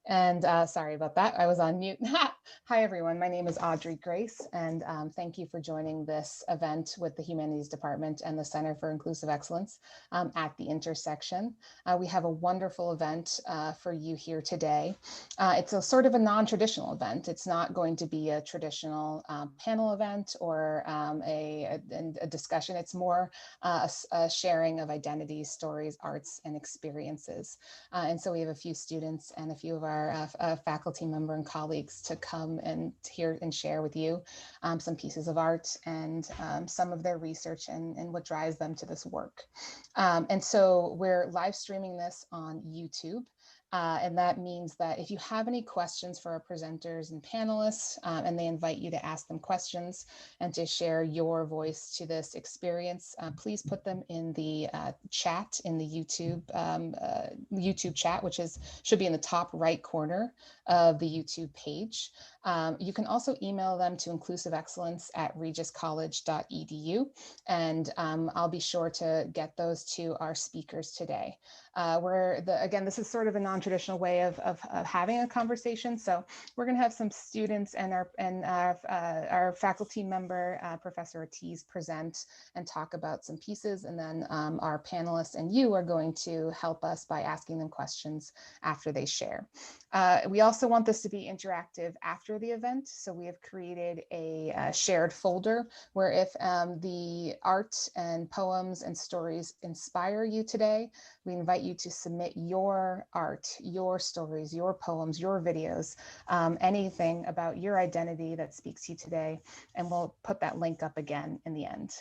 And sorry about that, I was on mute. Hi, everyone. My name is Audrey Grace, and thank you for joining this event with the Humanities Department and the Center for Inclusive Excellence at the intersection. We have a wonderful event for you here today. It's a sort of a non-traditional event. It's not going to be a traditional panel event or a discussion. It's more a sharing of identities, stories, arts, and experiences. And so we have a few students and a few of our faculty member and colleagues to come and hear and share with you some pieces of art and some of their research and what drives them to this work. And so we're live streaming this on YouTube. And that means that if you have any questions for our presenters and panelists, and they invite you to ask them questions and to share your voice to this experience, please put them in the chat in the YouTube chat, which should be in the top right corner of the YouTube page. You can also email them to inclusiveexcellence@regiscollege.edu, and I'll be sure to get those to our speakers today. Again, this is sort of a non-traditional way of having a conversation. So we're going to have some students and our faculty member, Professor Ortiz, present and talk about some pieces. And then our panelists and you are going to help us by asking them questions after they share. We also want this to be interactive after the event. So we have created a shared folder where if the art and poems and stories inspire you today, we invite you to submit your art, your stories, your poems, your videos, anything about your identity that speaks to you today. And we'll put that link up again in the end.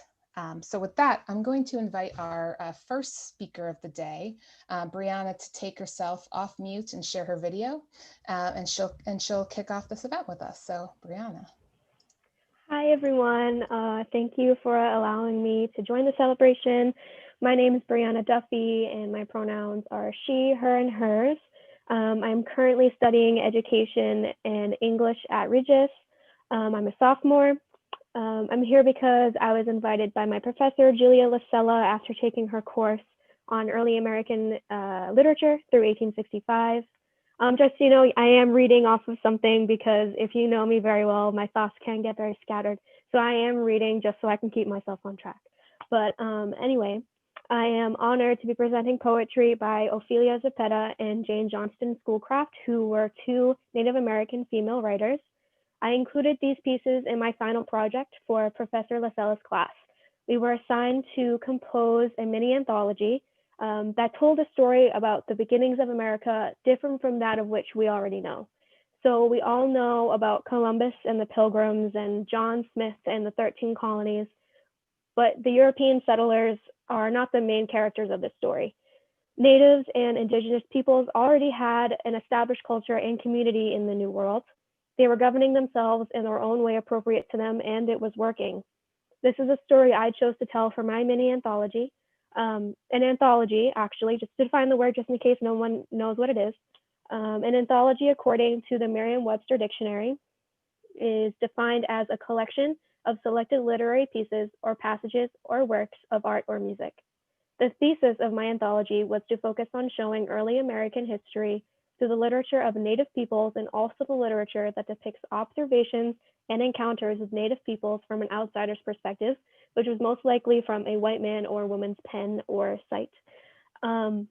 So with that, I'm going to invite our first speaker of the day, Brianna, to take herself off mute and share her video, and she'll kick off this event with us. So Brianna. Hi, everyone. Thank you for allowing me to join the celebration. My name is Brianna Duffy, and my pronouns are she, her, and hers. I'm currently studying education and English at Regis. I'm a sophomore. I'm here because I was invited by my professor, Julia Lasella, after taking her course on early American literature through 1865. Just so you know, I am reading off of something because if you know me very well, my thoughts can get very scattered. So I am reading just so I can keep myself on track. But anyway, I am honored to be presenting poetry by Ophelia Zepeda and Jane Johnston Schoolcraft, who were two Native American female writers. I included these pieces in my final project for Professor Lasella's class. We were assigned to compose a mini anthology that told a story about the beginnings of America different from that of which we already know. So we all know about Columbus and the Pilgrims and John Smith and the 13 colonies, but the European settlers are not the main characters of this story. Natives and Indigenous peoples already had an established culture and community in the New World. They were governing themselves in their own way appropriate to them, and it was working. This is a story I chose to tell for my mini anthology. An anthology, actually, just to define the word just in case no one knows what it is. An anthology, according to the Merriam-Webster Dictionary, is defined as a collection of selected literary pieces or passages or works of art or music. The thesis of my anthology was to focus on showing early American history through the literature of Native peoples and also the literature that depicts observations and encounters with Native peoples from an outsider's perspective, which was most likely from a white man or woman's pen or sight. And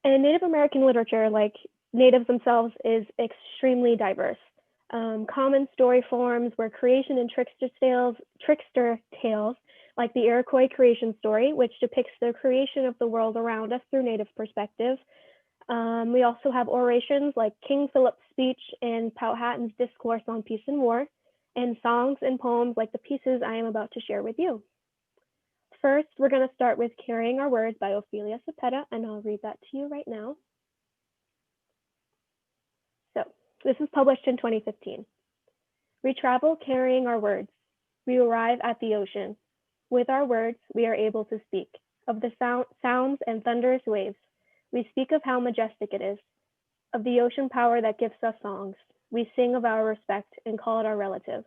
Native American literature, like natives themselves, is extremely diverse. Common story forms were creation and trickster tales, like the Iroquois creation story, which depicts the creation of the world around us through Native perspective. We also have orations like King Philip's speech and Powhatan's discourse on peace and war, and songs and poems like the pieces I am about to share with you. First, we're going to start with Carrying Our Words by Ophelia Zepeda, and I'll read that to you right now. So, this was published in 2015. We travel carrying our words. We arrive at the ocean. With our words, we are able to speak of the sounds and thunderous waves. We speak of how majestic it is, of the ocean power that gives us songs. We sing of our respect and call it our relative.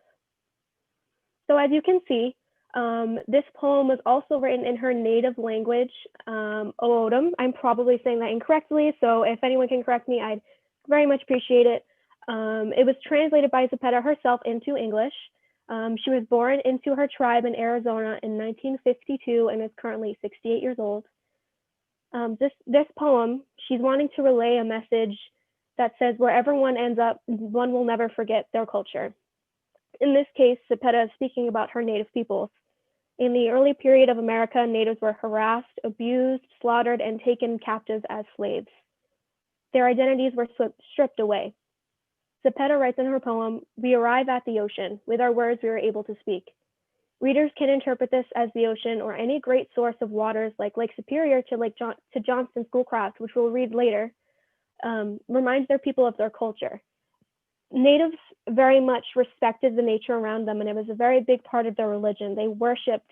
So as you can see, this poem was also written in her native language, OUTober. I'm probably saying that incorrectly, so if anyone can correct me, I'd Very much appreciate it. It was translated by Zepeda herself into English. She was born into her tribe in Arizona in 1952 and is currently 68 years old. This poem, she's wanting to relay a message that says wherever one ends up, one will never forget their culture. In this case, Zepeda is speaking about her native peoples. In the early period of America, natives were harassed, abused, slaughtered, and taken captive as slaves. Their identities were stripped away. Zepeda writes in her poem, "We arrive at the ocean. With our words, we are able to speak." Readers can interpret this as the ocean or any great source of waters like Lake Superior to Johnston Schoolcraft, which we'll read later, reminds their people of their culture. Natives very much respected the nature around them, and it was a very big part of their religion. They worshipped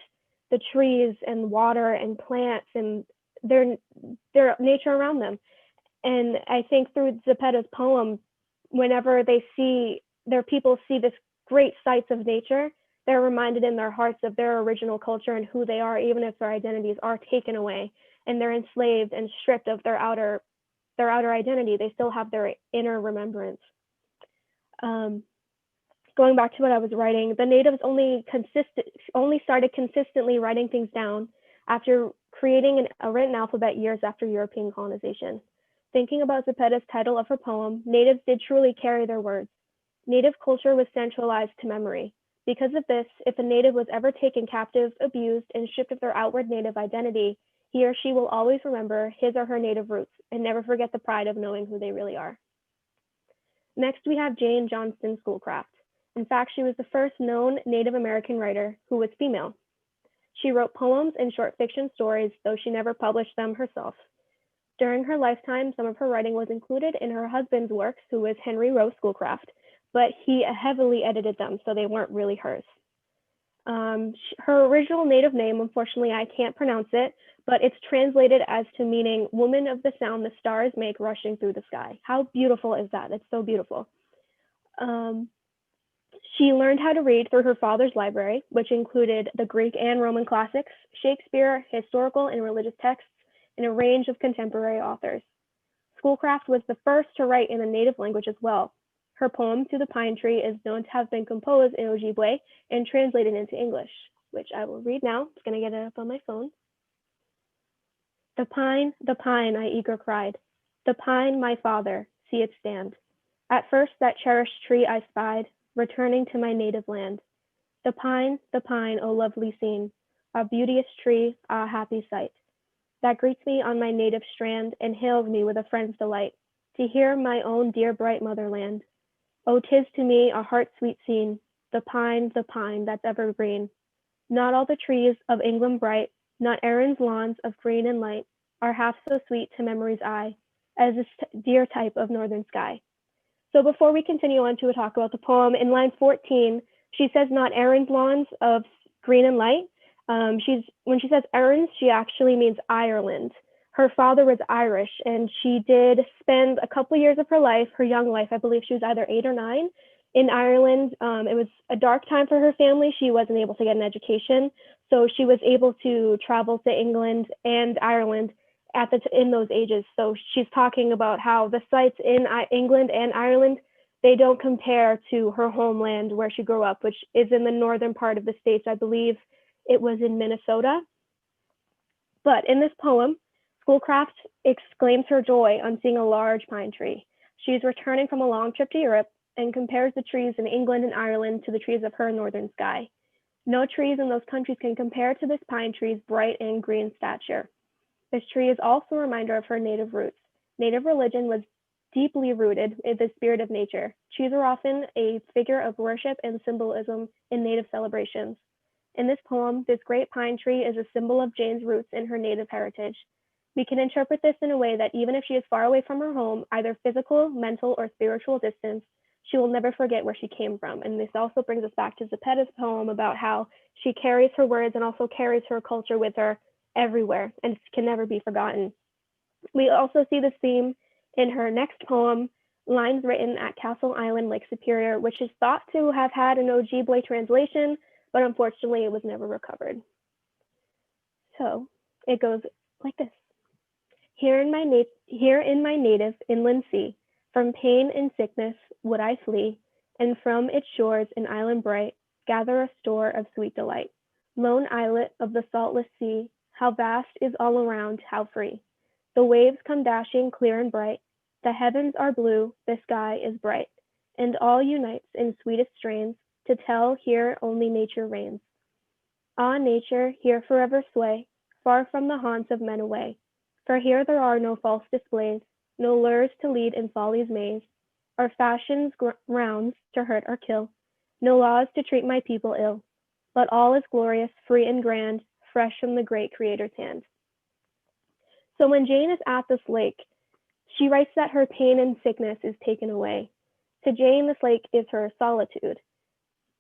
the trees and water and plants and their nature around them. And I think through Zepeda's poem, whenever they see their people see this great sights of nature, they're reminded in their hearts of their original culture and who they are, even if their identities are taken away and they're enslaved and stripped of their outer identity. They still have their inner remembrance. Going back to what I was writing, the natives only started consistently writing things down after creating a written alphabet years after European colonization. Thinking about Zepeda's title of her poem, natives did truly carry their words. Native culture was centralized to memory. Because of this, if a native was ever taken captive, abused, and stripped of their outward native identity, he or she will always remember his or her native roots and never forget the pride of knowing who they really are. Next, we have Jane Johnston Schoolcraft. In fact, she was the first known Native American writer who was female. She wrote poems and short fiction stories, though she never published them herself. During her lifetime, some of her writing was included in her husband's works, who was Henry Rowe Schoolcraft, but he heavily edited them, so they weren't really hers. Her original native name, unfortunately, I can't pronounce it, but it's translated as to meaning woman of the sound the stars make rushing through the sky. How beautiful is that? It's so beautiful. She learned how to read through her father's library, which included the Greek and Roman classics, Shakespeare, historical and religious texts, and a range of contemporary authors. Schoolcraft was the first to write in a native language as well. Her poem, To the Pine Tree, is known to have been composed in Ojibwe and translated into English, which I will read now. I'm just going to get it up on my phone. The pine, I eager cried. The pine, my father, see it stand. At first that cherished tree I spied, returning to my native land. The pine, oh lovely scene, a beauteous tree, a happy sight, that greets me on my native strand and hails me with a friend's delight, to hear my own dear bright motherland. Oh, 'tis to me a heart-sweet scene, the pine that's evergreen. Not all the trees of England bright, not Erin's lawns of green and light, are half so sweet to memory's eye as this dear type of northern sky. So before we continue on to talk about the poem, in line 14, she says not Erin's lawns of green and light. When she says Erin's, she actually means Ireland. Her father was Irish, and she did spend a couple years of her life, her young life, I believe she was either 8 or 9, in Ireland. It was a dark time for her family. She wasn't able to get an education, so she was able to travel to England and Ireland in those ages. So she's talking about how the sites in England and Ireland, they don't compare to her homeland where she grew up, which is in the northern part of the States. I believe it was in Minnesota. But in this poem, Schoolcraft exclaims her joy on seeing a large pine tree. She's returning from a long trip to Europe and compares the trees in England and Ireland to the trees of her northern sky. No trees in those countries can compare to this pine tree's bright and green stature. This tree is also a reminder of her native roots. Native religion was deeply rooted in the spirit of nature. Trees are often a figure of worship and symbolism in native celebrations. In this poem, this great pine tree is a symbol of Jane's roots in her native heritage. We can interpret this in a way that even if she is far away from her home, either physical, mental, or spiritual distance, she will never forget where she came from. And this also brings us back to Zepeda's poem about how she carries her words and also carries her culture with her everywhere and can never be forgotten. We also see this theme in her next poem, Lines Written at Castle Island, Lake Superior, which is thought to have had an Ojibwe translation, but unfortunately it was never recovered. So it goes like this. Here in my native inland sea, From pain and sickness would I flee, and from its shores an island bright gather a store of sweet delight. Lone islet of the saltless sea, how vast is all around, how free. The waves come dashing clear and bright, the heavens are blue, the sky is bright, and all unites in sweetest strains to tell here only nature reigns. Ah, nature, here forever sway, far from the haunts of men away. For here there are no false displays, no lures to lead in folly's maze, or fashions rounds to hurt or kill, no laws to treat my people ill. But all is glorious, free and grand, fresh from the great Creator's hand. So when Jane is at this lake, she writes that her pain and sickness is taken away. To Jane, this lake is her solitude.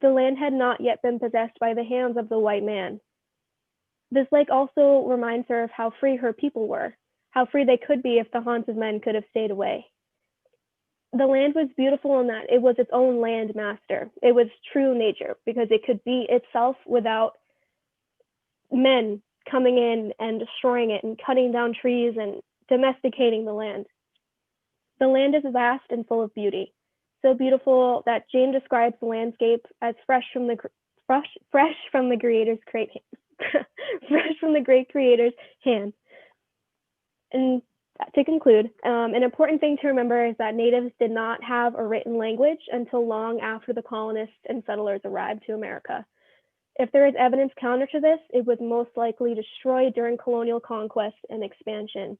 The land had not yet been possessed by the hands of the white man. This lake also reminds her of how free her people were, how free they could be if the haunts of men could have stayed away. The land was beautiful in that it was its own land master. It was true nature because it could be itself without men coming in and destroying it and cutting down trees and domesticating the land. The land is vast and full of beauty, so beautiful that Jane describes the landscape as fresh from the Creator's great fresh from the great Creator's hand. And to conclude, an important thing to remember is that natives did not have a written language until long after the colonists and settlers arrived to America. If there is evidence counter to this, it was most likely destroyed during colonial conquest and expansion.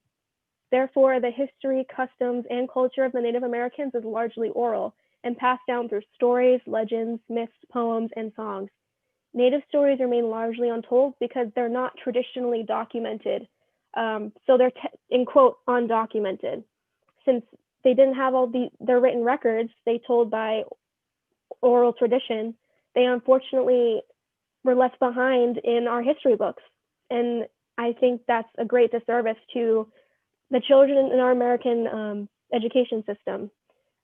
Therefore, the history, customs, and culture of the Native Americans is largely oral and passed down through stories, legends, myths, poems, and songs. Native stories remain largely untold because they're not traditionally documented. So they're, in quote, undocumented. Since they didn't have all their written records, they told by oral tradition, they unfortunately were left behind in our history books. And I think that's a great disservice to the children in our American education system.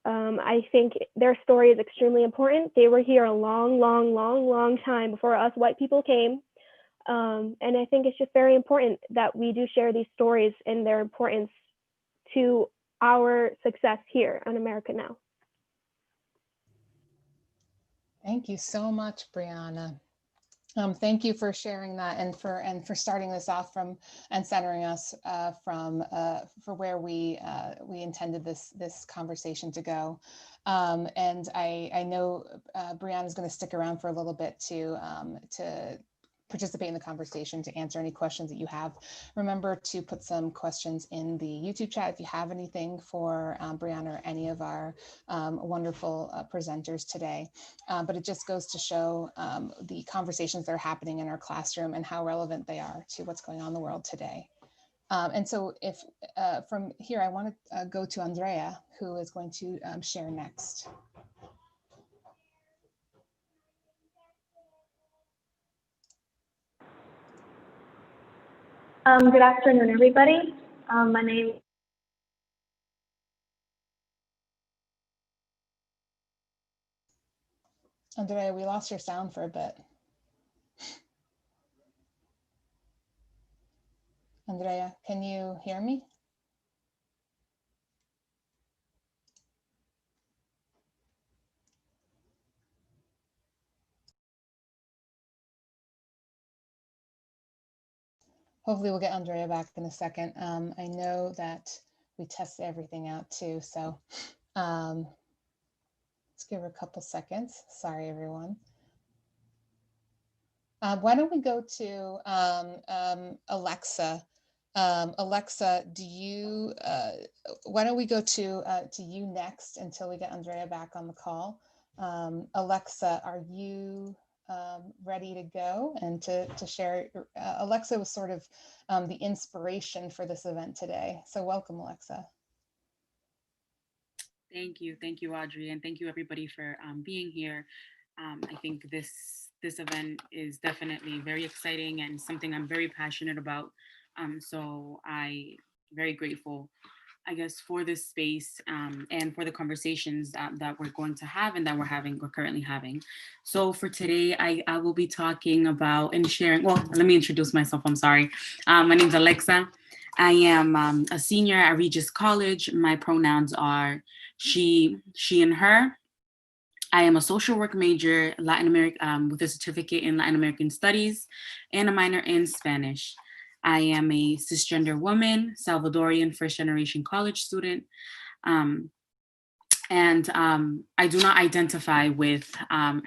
I think their story is extremely important. They were here a long time before us white people came. And I think it's just very important that we do share these stories and their importance to our success here in America now. Thank you so much, Brianna. Thank you for sharing that and for starting this off and centering us for where we intended this conversation to go. And I know Brianna is going to stick around for a little bit to participate in the conversation, to answer any questions that you have. Remember to put some questions in the YouTube chat if you have anything for Brianna or any of our wonderful presenters today. But it just goes to show the conversations that are happening in our classroom and how relevant they are to what's going on in the world today. And so if from here, I want to go to Andrea, who is going to share next. Good afternoon, everybody. My name Andrea, we lost your sound for a bit. Andrea, can you hear me? Hopefully we'll get Andrea back in a second. I know that we tested everything out too, so let's give her a couple seconds. Sorry, everyone. Why don't we go to Alexa? Alexa, why don't we go to you next until we get Andrea back on the call? Alexa, are you ready to go and to share? Alexa was sort of the inspiration for this event today. So welcome, Alexa. Thank you, Audrey, and thank you everybody for being here. I think this event is definitely very exciting and something I'm very passionate about. So I'm very grateful, I guess, for this space and for the conversations that we're going to have and that we're currently having. So for today, I will be talking about and sharing, well, let me introduce myself, I'm sorry. My name's Alexa. I am a senior at Regis College. My pronouns are she, and her. I am a social work major, Latin American, with a certificate in Latin American Studies and a minor in Spanish. I am a cisgender woman, Salvadorian first generation college student. And I do not identify with, I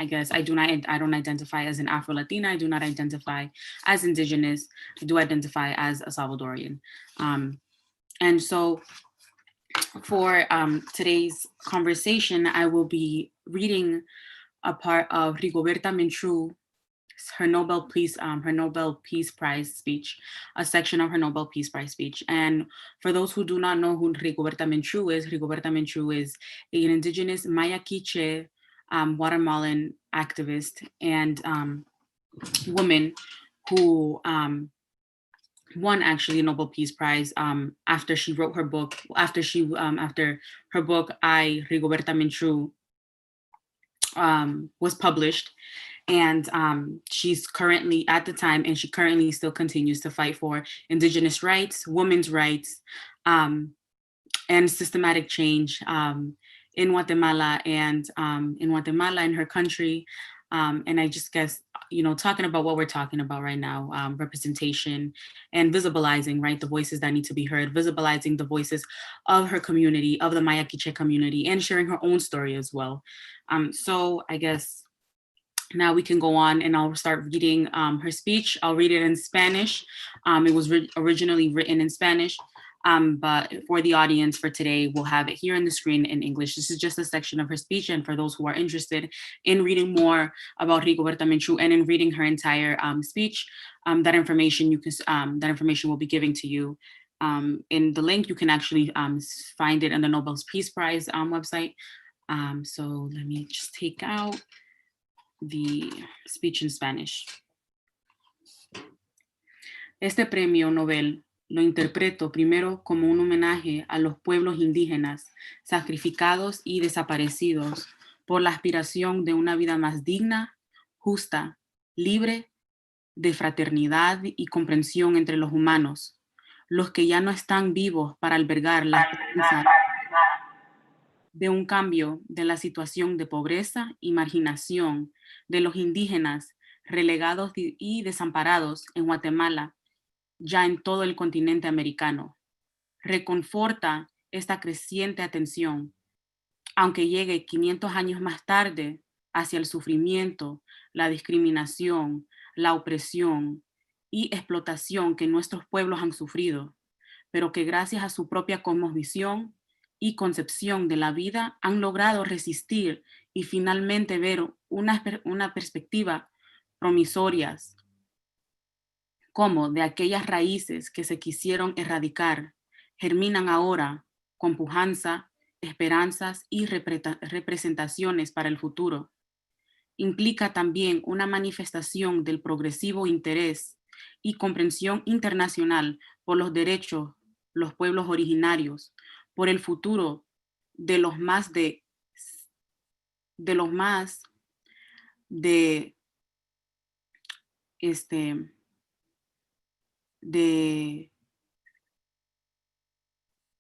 don't identify as an Afro-Latina. I do not identify as Indigenous. I do identify as a Salvadorian. And so for today's conversation, I will be reading a part of Rigoberta Menchú, her Nobel Peace Prize speech, a section of her Nobel Peace Prize speech. And for those who do not know who Rigoberta Menchú is an indigenous Maya Quiche Guatemalan activist and woman who won actually a Nobel Peace Prize after she wrote her book, after her book, I, Rigoberta Menchú, was published. And she's currently at the time, and she currently still continues to fight for Indigenous rights, women's rights, and systematic change in Guatemala and in her country. And I just guess, talking about what we're talking about right now, representation and visibilizing, right, the voices that need to be heard, visibilizing the voices of her community, of the Maya Quiche community, and sharing her own story as well. So I guess now we can go on and I'll start reading her speech. I'll read it in Spanish. It was originally written in Spanish, but for the audience for today, we'll have it here on the screen in English. This is just a section of her speech. And for those who are interested in reading more about Rigoberta Menchú and in reading her entire speech, that information will be given to you in the link. You can actually find it on the Nobel Peace Prize website. So let me just take out the speech in Spanish. Este premio Nobel lo interpreto primero como un homenaje a los pueblos indígenas sacrificados y desaparecidos por la aspiración de una vida más digna, justa, libre, de fraternidad y comprensión entre los humanos, los que ya no están vivos para albergar la esperanza de un cambio de la situación de pobreza y marginación de los indígenas relegados y desamparados en Guatemala, ya en todo el continente americano. Reconforta esta creciente atención, aunque llegue 500 años más tarde, hacia el sufrimiento, la discriminación, la opresión y explotación que nuestros pueblos han sufrido, pero que gracias a su propia cosmovisión y concepción de la vida han logrado resistir y finalmente ver una perspectiva promisorias, como de aquellas raíces que se quisieron erradicar, germinan ahora con pujanza, esperanzas y representaciones para el futuro. Implica también una manifestación del progresivo interés y comprensión internacional por los derechos, los pueblos originarios, por el futuro de los más de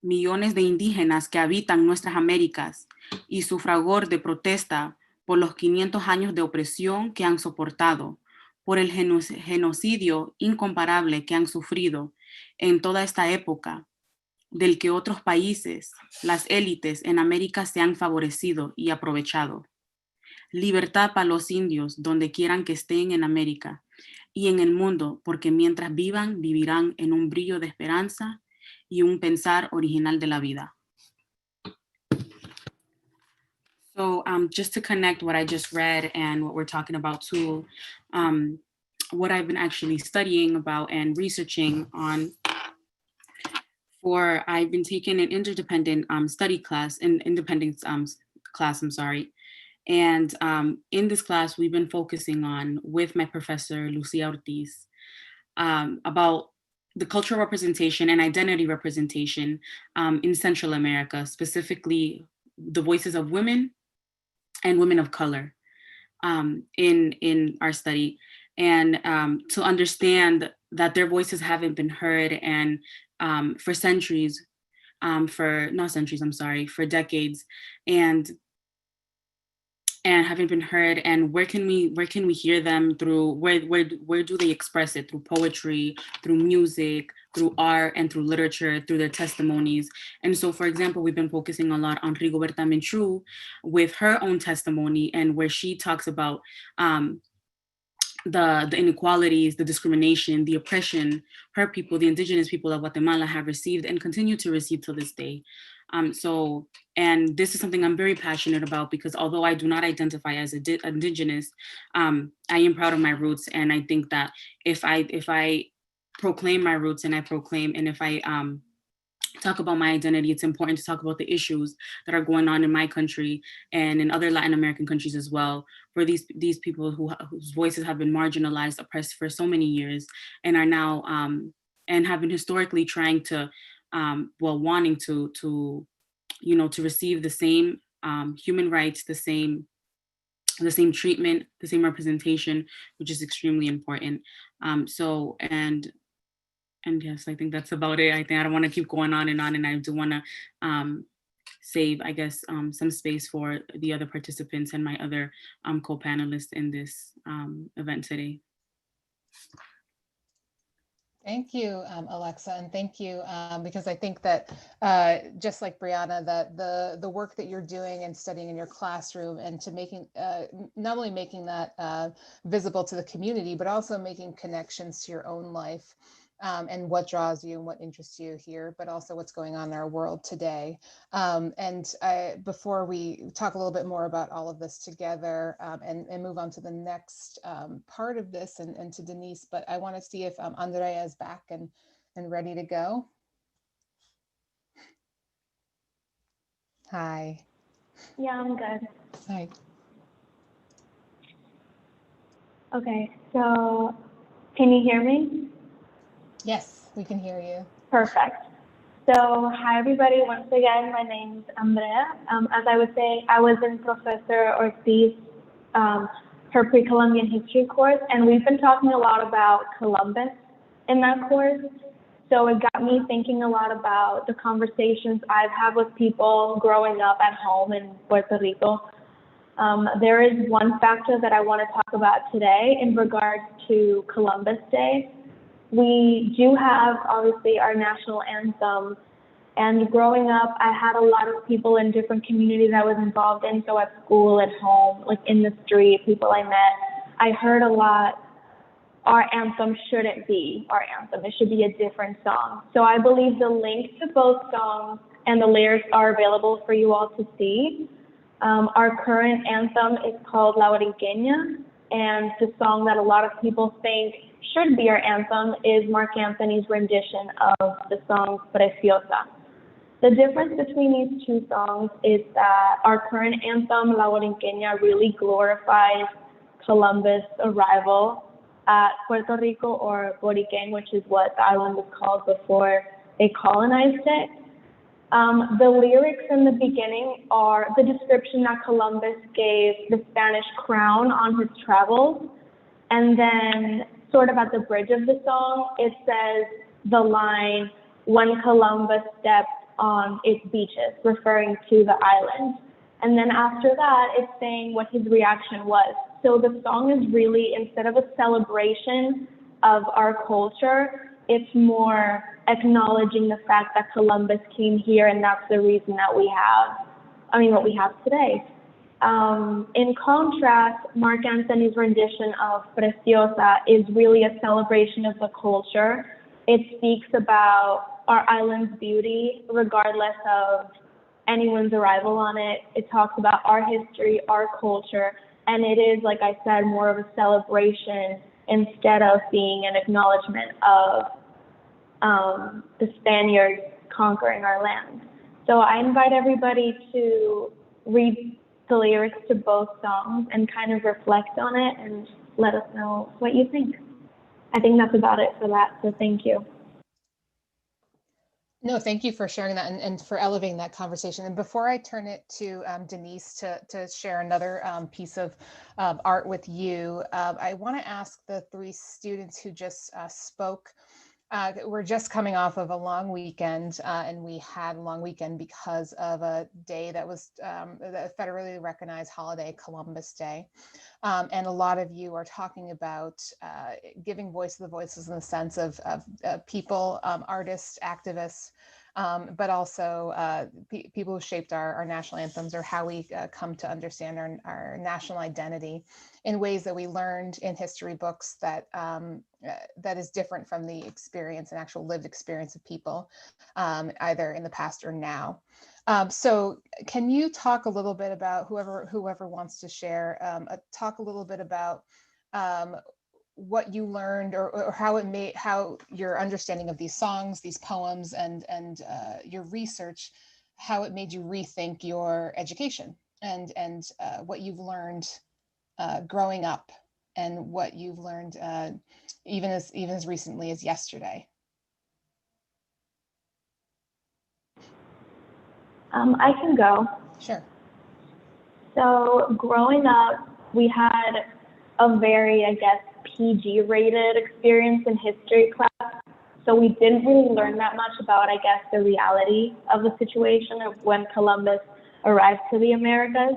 millones de indígenas que habitan nuestras Américas y su fragor de protesta por los 500 años de opresión que han soportado, por el genocidio incomparable que han sufrido en toda esta época, del que otros países, las élites en América se han favorecido y aprovechado. Libertad para los indios donde quieran que estén en América y en el mundo, porque mientras vivan, vivirán en un brillo de esperanza y un pensar original de la vida. So just to connect what I just read and what we're talking about too, what I've been actually studying about and researching on I've been taking an interdependent study class, class, And in this class, we've been focusing on, with my professor, Lucia Ortiz, about the cultural representation and identity representation in Central America, specifically the voices of women and women of color in our study. And to understand that their voices haven't been heard and for centuries, for not centuries, I'm sorry, for decades, and haven't been heard. And where can we hear them? Through where do they express it? Through poetry, through music, through art, and through literature, through their testimonies. And so, for example, we've been focusing a lot on Rigoberta Menchú with her own testimony, and where she talks about the inequalities, the discrimination, the oppression her people, the indigenous people of Guatemala, have received and continue to receive to this day. And this is something I'm very passionate about, because although I do not identify as indigenous, I am proud of my roots. And I think that if I proclaim my roots, and if I talk about my identity, it's important to talk about the issues that are going on in my country and in other Latin American countries as well, for these people whose voices have been marginalized, oppressed for so many years, and are now and have been historically trying to wanting to receive the same human rights, the same treatment, the same representation, which is extremely important. And yes, I think that's about it. I think I don't want to keep going on, and I do want to save, I guess, some space for the other participants and my other co-panelists in this event today. Thank you, Alexa, and thank you, because I think that just like Brianna, that the work that you're doing and studying in your classroom, and to making not only making that visible to the community, but also making connections to your own life, and what draws you and what interests you here, but also what's going on in our world today. Before we talk a little bit more about all of this together, and move on to the next part of this, and to Denise, but I want to see if Andrea is back and ready to go. Hi. Yeah, I'm good. Hi. Okay, so can you hear me? Yes, we can hear you. Perfect. So hi everybody, once again, my name is Andrea. As I was saying, I was in Professor Ortiz, her pre-Columbian history course, and we've been talking a lot about Columbus in that course. So it got me thinking a lot about the conversations I've had with people growing up at home in Puerto Rico. There is one factor that I want to talk about today in regards to Columbus Day. We do have, obviously, our national anthem, and growing up, I had a lot of people in different communities I was involved in, so at school, at home, like in the street, people I met. I heard a lot, our anthem shouldn't be our anthem, it should be a different song. So I believe the link to both songs and the lyrics are available for you all to see. Our current anthem is called La Borinqueña, and the song that a lot of people think should be our anthem is Mark Anthony's rendition of the song Preciosa. The difference between these two songs is that our current anthem, La Borinqueña, really glorifies Columbus' arrival at Puerto Rico, or Boriquen, which is what the island was called before they colonized it. The lyrics in the beginning are the description that Columbus gave the Spanish crown on his travels, and then sort of at the bridge of the song, it says the line, when Columbus stepped on its beaches, referring to the island. And then after that, it's saying what his reaction was. So the song is really, instead of a celebration of our culture, it's more acknowledging the fact that Columbus came here, and that's the reason that we have, what we have today. In contrast, Mark Anthony's rendition of Preciosa is really a celebration of the culture. It speaks about our island's beauty, regardless of anyone's arrival on it. It talks about our history, our culture, and it is, like I said, more of a celebration instead of being an acknowledgement of the Spaniards conquering our land. So I invite everybody to read the lyrics to both songs and kind of reflect on it and let us know what you think. I think that's about it for that, so thank you. No, thank you for sharing that and for elevating that conversation. And before I turn it to Denise to share another piece of art with you, I want to ask the three students who just spoke We're just coming off of a long weekend, and we had a long weekend because of a day that was the federally recognized holiday, Columbus Day. And a lot of you are talking about giving voice to the voices in the sense of people, artists, activists, but also people who shaped our national anthems, or how we come to understand our national identity in ways that we learned in history books that that is different from the experience and actual lived experience of people, either in the past or now. So can you talk a little bit about, whoever wants to share, talk a little bit about what you learned, or how your understanding of these songs, these poems, and your research, how it made you rethink your education, and what you've learned growing up, and what you've learned even as recently as yesterday. I can go. Sure. So growing up, we had a very, I guess, PG rated experience in history class. So we didn't really learn that much about, I guess, the reality of the situation of when Columbus arrived to the Americas.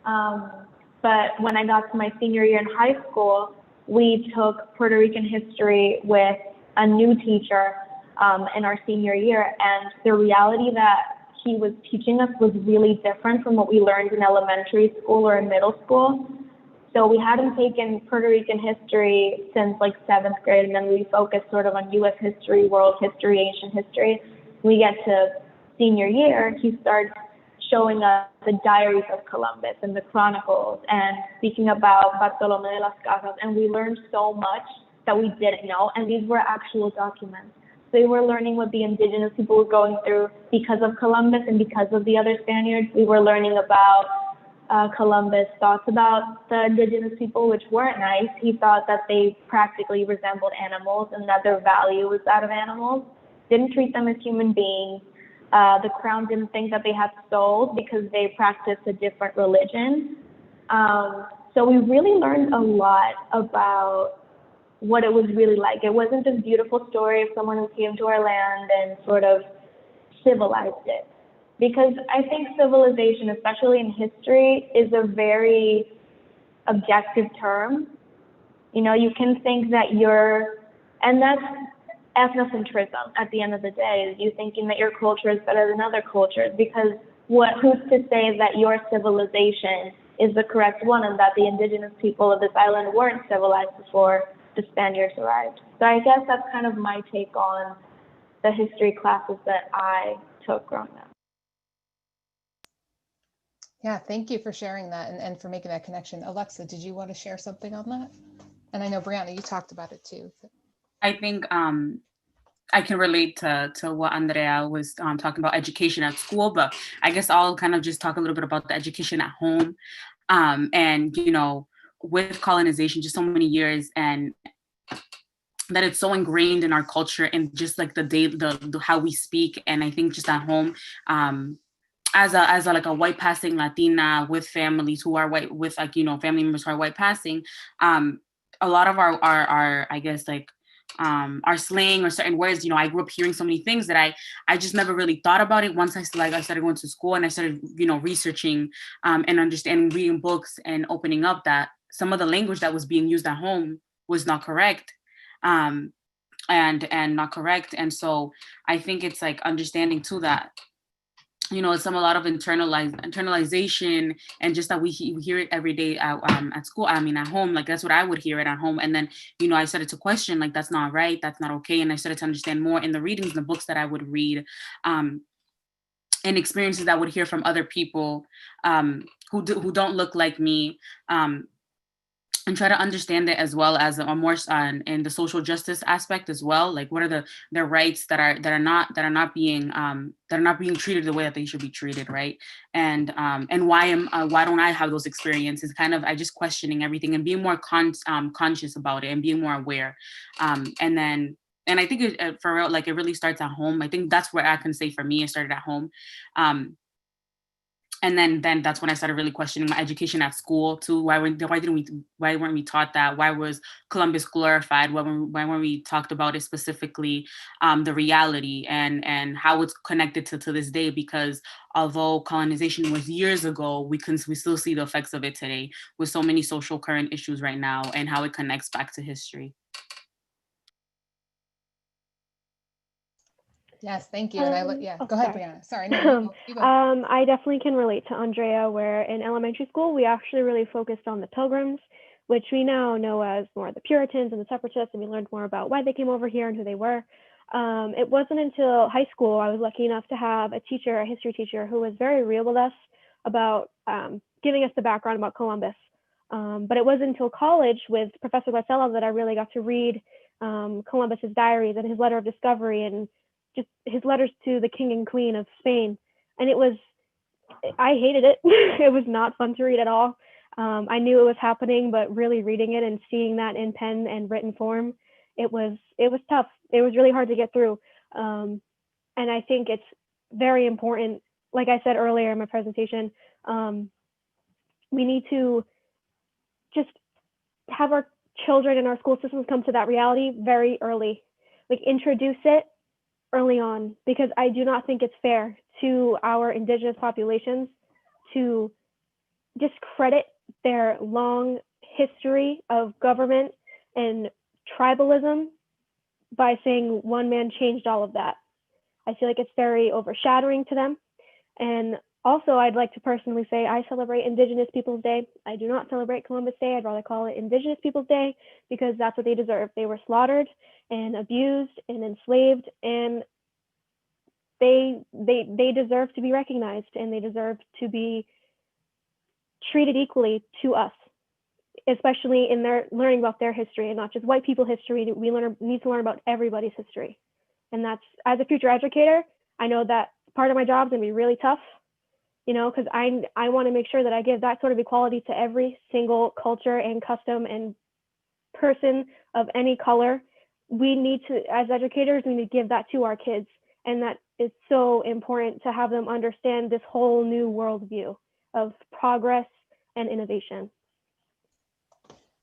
But when I got to my senior year in high school, we took Puerto Rican history with a new teacher in our senior year, and the reality that he was teaching us was really different from what we learned in elementary school or in middle school. So we hadn't taken Puerto Rican history since like 7th grade, and then we focused sort of on U.S. history, world history, ancient history. When we get to senior year, he starts showing us the diaries of Columbus and the chronicles, and speaking about Bartolomé de las Casas, and we learned so much that we didn't know, and these were actual documents. They were learning what the indigenous people were going through because of Columbus and because of the other Spaniards. We were learning about Columbus' thoughts about the indigenous people, which weren't nice. He thought that they practically resembled animals and that their value was that of animals. Didn't treat them as human beings. The crown didn't think that they had souls because they practiced a different religion. So we really learned a lot about what it was really like. It wasn't this beautiful story of someone who came to our land and sort of civilized it. Because I think civilization, especially in history, is a very objective term. You know, you can think that and that's ethnocentrism at the end of the day, is you thinking that your culture is better than other cultures, because who's to say that your civilization is the correct one and that the indigenous people of this island weren't civilized before the Spaniards arrived. So I guess that's kind of my take on the history classes that I took growing up. Yeah, thank you for sharing that and for making that connection. Alexa, did you want to share something on that? And I know, Brianna, you talked about it too. I think I can relate to what Andrea was talking about, education at school, but I guess I'll kind of just talk a little bit about the education at home. And, you know, with colonization, just so many years, and that it's so ingrained in our culture and just like the how we speak. And I think just at home, as a like a white passing Latina with families who are white, with like, you know, family members who are white passing, a lot of our I guess like our slang or certain words, you know, I grew up hearing so many things that I just never really thought about it. Once I started going to school and I started, you know, researching and understanding, reading books and opening up, that some of the language that was being used at home was not correct. And not correct. And so I think it's like understanding too that, you know, a lot of internalization, and just that we hear it every day at school. I mean, at home, like that's what I would hear it at home. And then, you know, I started to question, like, that's not right, that's not okay. And I started to understand more in the readings, the books that I would read, and experiences that I would hear from other people who don't look like me. And try to understand it as well as a more in the social justice aspect as well. Like, what are their rights that are not being treated the way that they should be treated, right? And why don't I have those experiences? Kind of, I just questioning everything and being more conscious about it and being more aware. And I think for real, like, it really starts at home. I think that's where I can say for me, it started at home. and then that's when I started really questioning my education at school too. Why weren't we taught that? Why was Columbus glorified? Why weren't we talked about it specifically, the reality and how it's connected to this day? Because although colonization was years ago, we still see the effects of it today with so many social current issues right now and how it connects back to history. Yes, thank you. And go ahead, sorry. Brianna. Sorry, no, you go. I definitely can relate to Andrea, where in elementary school, we actually really focused on the Pilgrims, which we now know as more the Puritans and the Separatists, and we learned more about why they came over here and who they were. It wasn't until high school I was lucky enough to have a teacher, a history teacher, who was very real with us about giving us the background about Columbus. But it wasn't until college with Professor Garcella that I really got to read Columbus's diaries and his letter of discovery and just his letters to the king and queen of Spain. And I hated it. It was not fun to read at all. I knew it was happening, but really reading it and seeing that in pen and written form, it was tough. It was really hard to get through. And I think it's very important, like I said earlier in my presentation, we need to just have our children and our school systems come to that reality very early, like introduce it early on, because I do not think it's fair to our Indigenous populations to discredit their long history of government and tribalism by saying one man changed all of that. I feel like it's very overshadowing to them. And also, I'd like to personally say I celebrate Indigenous Peoples Day. I do not celebrate Columbus Day. I'd rather call it Indigenous Peoples Day because that's what they deserve. They were slaughtered and abused and enslaved, and they deserve to be recognized, and they deserve to be treated equally to us, especially in their learning about their history and not just white people history. We need to learn about everybody's history. And that's, as a future educator, I know that part of my job is going to be really tough, because I want to make sure that I give that sort of equality to every single culture and custom and person of any color. We need to, as educators, we need to give that to our kids. And that is so important to have them understand this whole new worldview of progress and innovation.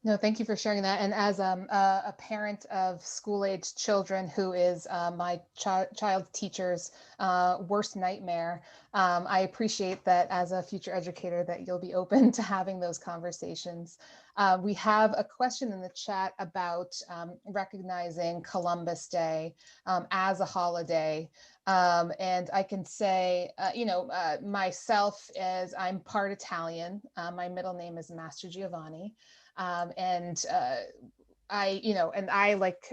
No, thank you for sharing that. And as a parent of school-aged children who is my child teacher's worst nightmare, I appreciate that as a future educator that you'll be open to having those conversations. We have a question in the chat about recognizing Columbus Day as a holiday. And I can say, myself, as I'm part Italian, my middle name is Master Giovanni. I,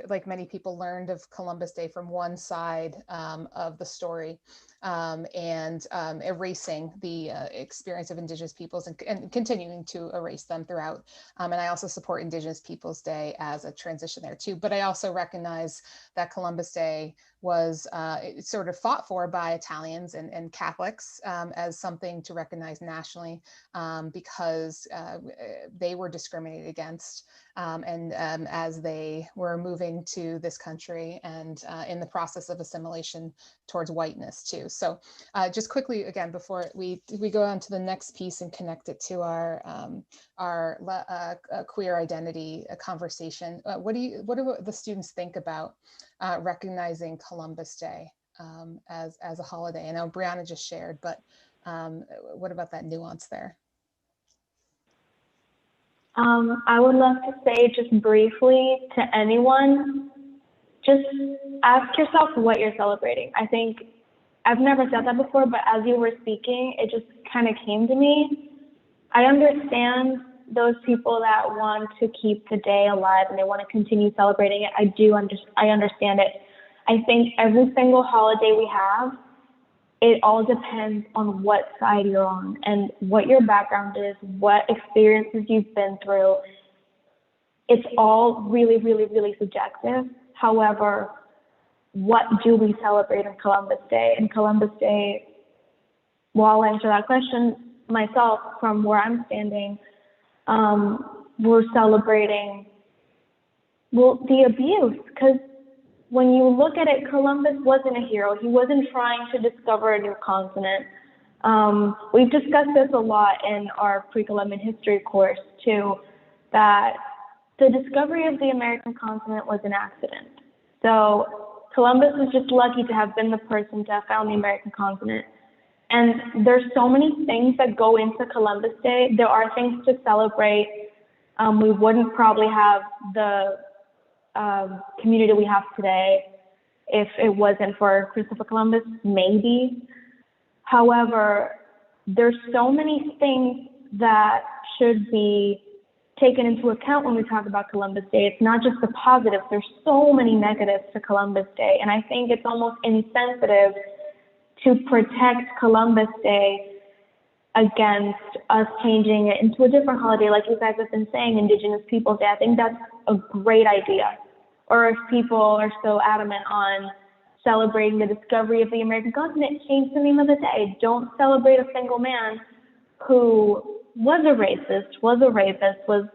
like many people, learned of Columbus Day from one side of the story, and erasing the experience of Indigenous peoples and continuing to erase them throughout. And I also support Indigenous Peoples Day as a transition there too. But I also recognize that Columbus Day was sort of fought for by Italians and Catholics as something to recognize nationally because they were discriminated against as they were moving to this country and in the process of assimilation towards whiteness too. So just quickly, again, before we go on to the next piece and connect it to our queer identity conversation, what do the students think about recognizing Columbus Day as a holiday? I know Brianna just shared, but what about that nuance there? I would love to say just briefly to anyone, just ask yourself what you're celebrating. I think I've never said that before, but as you were speaking, it just kind of came to me. I understand those people that want to keep the day alive and they want to continue celebrating it. I understand it. I think every single holiday we have, it all depends on what side you're on and what your background is, what experiences you've been through. It's all really, really, really subjective. However, what do we celebrate on Columbus Day? And Columbus Day, well, I'll answer that question myself from where I'm standing. We're celebrating, the abuse, because when you look at it, Columbus wasn't a hero. He wasn't trying to discover a new continent. We've discussed this a lot in our pre-Columbian history course too, that the discovery of the American continent was an accident. So Columbus was just lucky to have been the person to have found the American continent. And there's so many things that go into Columbus Day. There are things to celebrate. We wouldn't probably have the community we have today if it wasn't for Christopher Columbus, maybe. However, there's so many things that should be taken into account when we talk about Columbus Day. It's not just the positives. There's so many negatives to Columbus Day. And I think it's almost insensitive to protect Columbus Day against us changing it into a different holiday, like you guys have been saying, Indigenous Peoples Day. I think that's a great idea. Or if people are so adamant on celebrating the discovery of the American continent, change the name of the day. Don't celebrate a single man who was a racist, was a rapist, was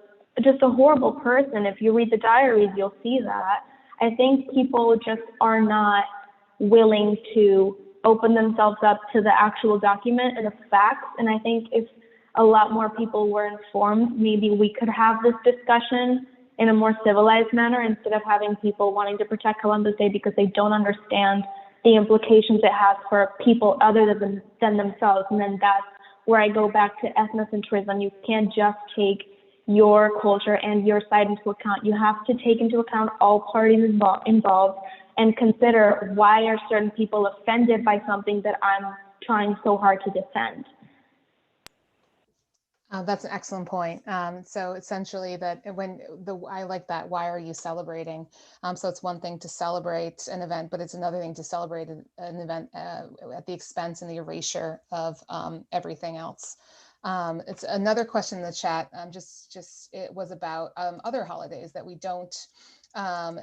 just a horrible person. If you read the diaries, you'll see that. I think people just are not willing to open themselves up to the actual document and the facts. And I think if a lot more people were informed, maybe we could have this discussion in a more civilized manner instead of having people wanting to protect Columbus Day because they don't understand the implications it has for people other than themselves. And then that's where I go back to ethnocentrism. You can't just take your culture and your side into account. You have to take into account all parties involved and consider, why are certain people offended by something that I'm trying so hard to defend? That's an excellent point. So essentially that I like that, why are you celebrating? So it's one thing to celebrate an event, but it's another thing to celebrate an event at the expense and the erasure of everything else. It's another question in the chat. It was about other holidays that we don't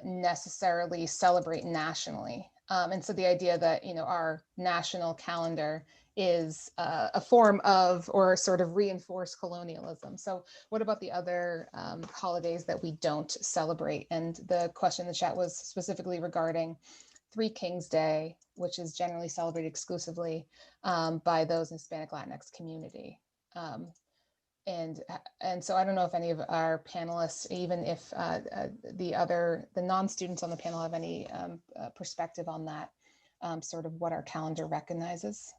necessarily celebrate nationally. And so the idea that, our national calendar is a form of, or sort of reinforced colonialism. So what about the other holidays that we don't celebrate? And the question in the chat was specifically regarding Three Kings Day, which is generally celebrated exclusively by those in Hispanic Latinx community. And so I don't know if any of our panelists, even if the non-students on the panel have any perspective on that, sort of what our calendar recognizes.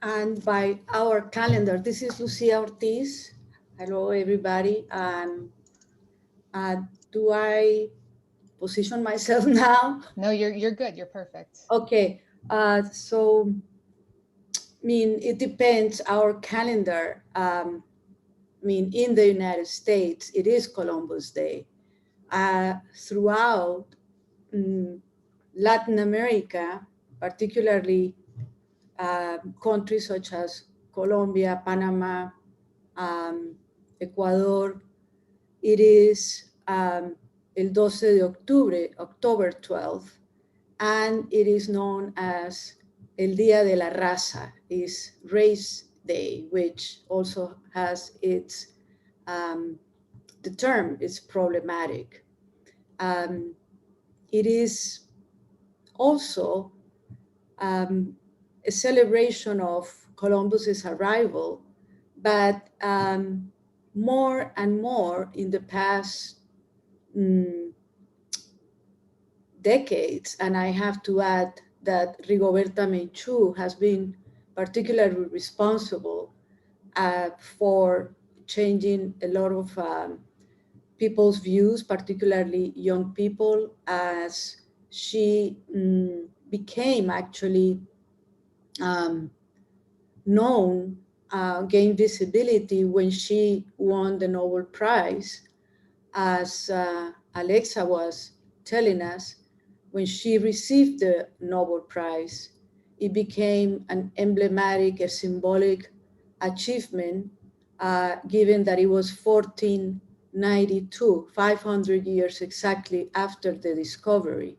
And by our calendar, this is Lucia Ortiz. Hello, everybody. Do I position myself now? No, you're good. You're perfect. Okay. So, it depends. Our calendar, in the United States, it is Columbus Day. Throughout Latin America, particularly countries such as Colombia, Panama, Ecuador, it is el 12 de octubre, October 12th, and it is known as El Día de la Raza, is Race Day, which also has its, the term is problematic. It is also a celebration of Columbus's arrival, but more and more in the past decades, and I have to add that Rigoberta Menchú has been particularly responsible for changing a lot of people's views, particularly young people, as she became actually known, gained visibility when she won the Nobel Prize. As Alexa was telling us, when she received the Nobel Prize, it became an emblematic, a symbolic achievement, given that it was 1492, 500 years exactly after the discovery.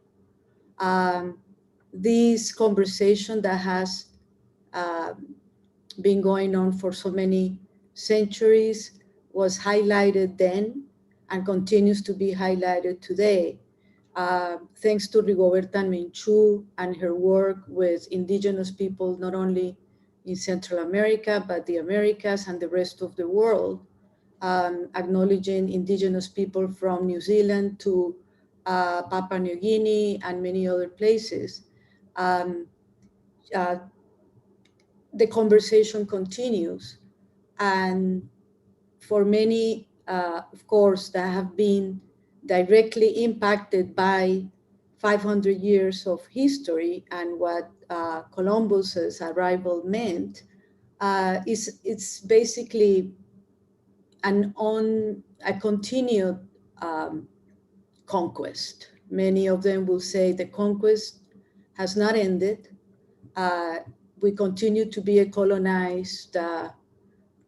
This conversation that has been going on for so many centuries was highlighted then and continues to be highlighted today. thanks to Rigoberta Menchú and her work with indigenous people, not only in Central America, but the Americas and the rest of the world, acknowledging indigenous people from New Zealand to Papua New Guinea and many other places. The conversation continues. And for many, of course, that have been directly impacted by 500 years of history and what Columbus's arrival meant, it's basically a continued conquest. Many of them will say the conquest has not ended. We continue to be a colonized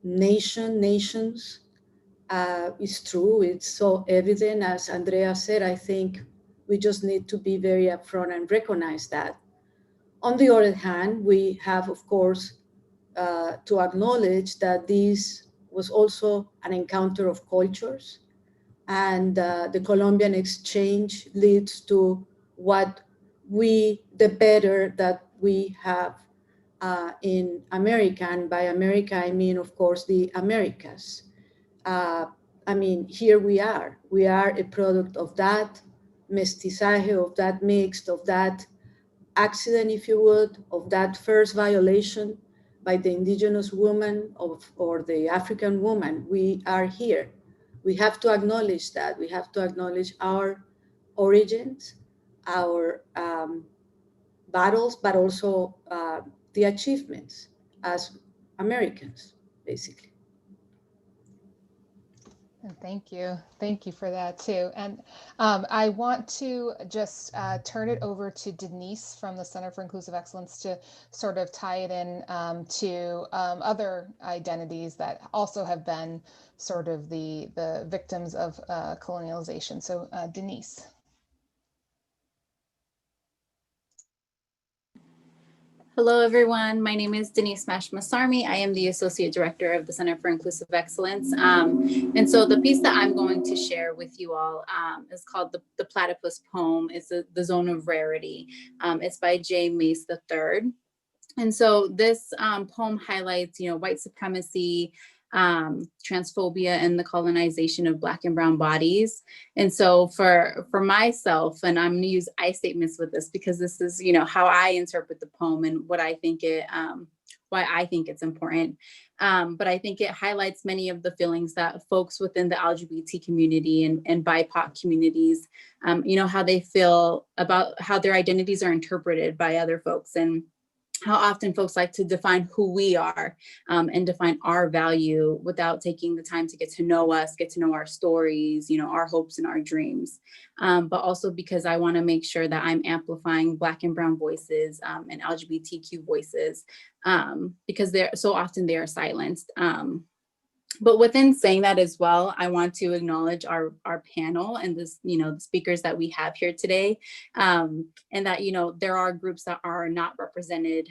nations. It's true, it's so evident. As Andrea said, I think we just need to be very upfront and recognize that. On the other hand, we have, of course, to acknowledge that this was also an encounter of cultures, and the Colombian exchange leads to the better that we have in America. And by America, I mean, of course, the Americas. I mean, here we are a product of that mestizaje, of that mixed, of that accident, if you would, of that first violation by the indigenous woman or the African woman. We are here. We have to acknowledge that. We have to acknowledge our origins, our battles, but also the achievements as Americans, basically. And thank you. Thank you for that too. And I want to just turn it over to Denise from the Center for Inclusive Excellence to sort of tie it in to other identities that also have been sort of the victims of colonialization. So Denise. Hello, everyone. My name is Denise Mash-Masarmi. I am the Associate Director of the Center for Inclusive Excellence. And so the piece that I'm going to share with you all is called The Platypus Poem. It's The Zone of Rarity. It's by J. Mace III. And so this poem highlights, white supremacy, transphobia, and the colonization of Black and brown bodies. And so for myself, and I'm going to use I statements with this because this is, how I interpret the poem and what I think why I think it's important. But I think it highlights many of the feelings that folks within the LGBT community and BIPOC communities, how they feel about how their identities are interpreted by other folks, and how often folks like to define who we are and define our value without taking the time to get to know us, get to know our stories, our hopes and our dreams. But also because I want to make sure that I'm amplifying Black and brown voices and LGBTQ voices because they're so often they are silenced. But within saying that as well, I want to acknowledge our panel and this, the speakers that we have here today, and that, there are groups that are not represented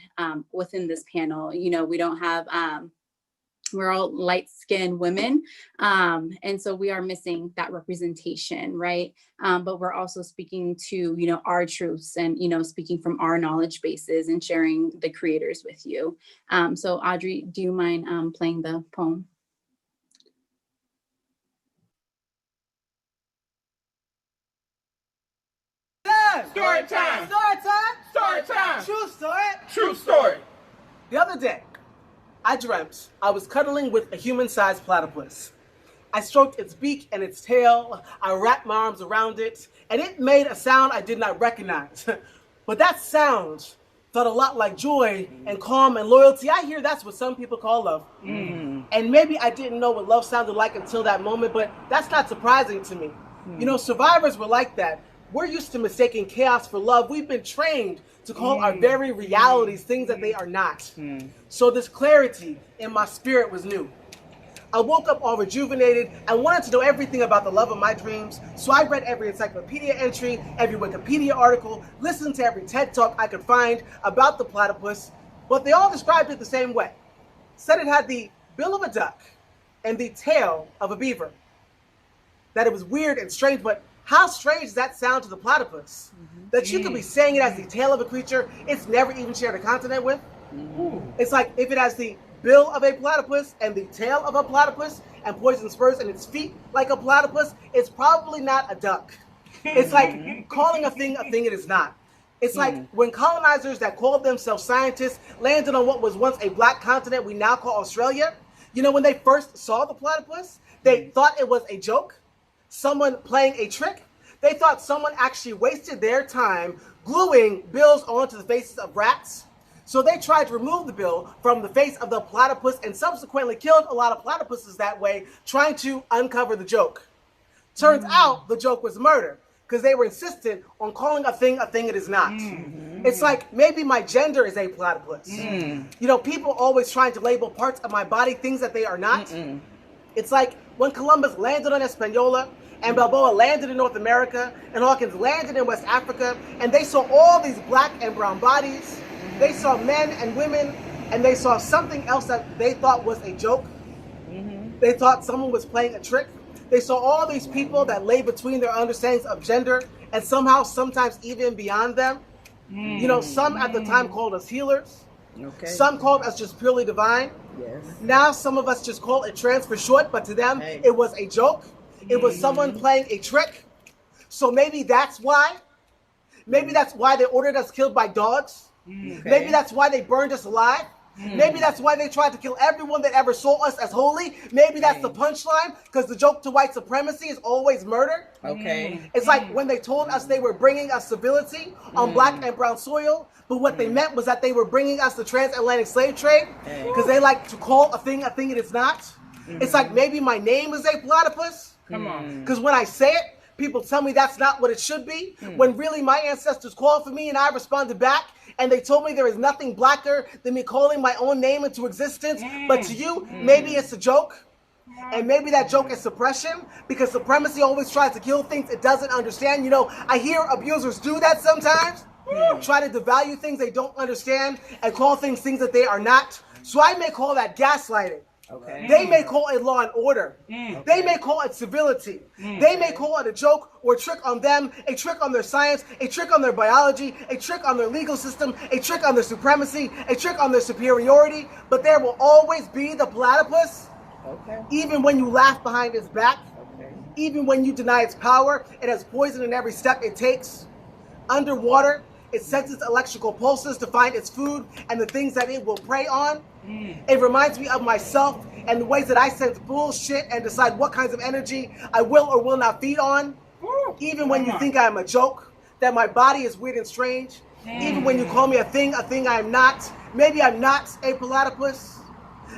within this panel. We don't have, we're all light-skinned women. And so we are missing that representation, right? But we're also speaking to, our truths and, speaking from our knowledge bases and sharing the creators with you. So Audrey, do you mind playing the poem? Story time! Story time! Story time! True story! True story! The other day, I dreamt I was cuddling with a human-sized platypus. I stroked its beak and its tail, I wrapped my arms around it, and it made a sound I did not recognize. But that sound felt a lot like joy and calm and loyalty. I hear that's what some people call love. And maybe I didn't know what love sounded like until that moment, but that's not surprising to me. Survivors were like that. We're used to mistaking chaos for love. We've been trained to call our very realities things that they are not. So this clarity in my spirit was new. I woke up all rejuvenated. I wanted to know everything about the love of my dreams. So I read every encyclopedia entry, every Wikipedia article, listened to every TED Talk I could find about the platypus, but they all described it the same way. Said it had the bill of a duck and the tail of a beaver. That it was weird and strange, but How strange does that sound to the platypus? That you could be saying it as the tail of a creature it's never even shared a continent with. It's like if it has the bill of a platypus and the tail of a platypus and poison spurs in its feet like a platypus, it's probably not a duck. It's like calling a thing it is not. It's like when colonizers that called themselves scientists landed on what was once a black continent we now call Australia. You know, when they first saw the platypus, they thought it was a joke, someone playing a trick. They thought someone actually wasted their time gluing bills onto the faces of rats. So they tried to remove the bill from the face of the platypus and subsequently killed a lot of platypuses that way, trying to uncover the joke. Turns out the joke was murder, because they were insistent on calling a thing it is not. It's like maybe my gender is a platypus. You know, people always trying to label parts of my body things that they are not. It's like when Columbus landed on Hispaniola and Balboa landed in North America and Hawkins landed in West Africa, and they saw all these black and brown bodies. They saw men and women, and they saw something else that they thought was a joke. They thought someone was playing a trick. They saw all these people that lay between their understandings of gender and somehow, sometimes even beyond them. You know, some at the time called us healers. Some called us just purely divine. Now some of us just call it trans for short, but to them it was a joke. It was someone playing a trick. So maybe that's why. Maybe that's why they ordered us killed by dogs. Maybe that's why they burned us alive. Maybe that's why they tried to kill everyone that ever saw us as holy. Maybe that's the punchline, because the joke to white supremacy is always murder. It's like when they told us they were bringing us civility on black and brown soil, but what they meant was that they were bringing us the transatlantic slave trade, because they like to call a thing it is not. It's like maybe my name is a platypus. Because when I say it, people tell me that's not what it should be, when really my ancestors called for me and I responded back, and they told me there is nothing blacker than me calling my own name into existence. But to you, maybe it's a joke. And maybe that joke is suppression, because supremacy always tries to kill things it doesn't understand. You know, I hear abusers do that sometimes. Try to devalue things they don't understand and call things that they are not. So I may call that gaslighting. They may call it law and order. They may call it civility. They may call it a joke or a trick on them, a trick on their science, a trick on their biology, a trick on their legal system, a trick on their supremacy, a trick on their superiority. But there will always be the platypus, even when you laugh behind its back, even when you deny its power. It has poison in every step it takes. Underwater, it senses electrical pulses to find its food and the things that it will prey on. It reminds me of myself and the ways that I sense bullshit and decide what kinds of energy I will or will not feed on. Even when you think I am a joke, that my body is weird and strange. Even when you call me a thing I am not. Maybe I'm not a platypus.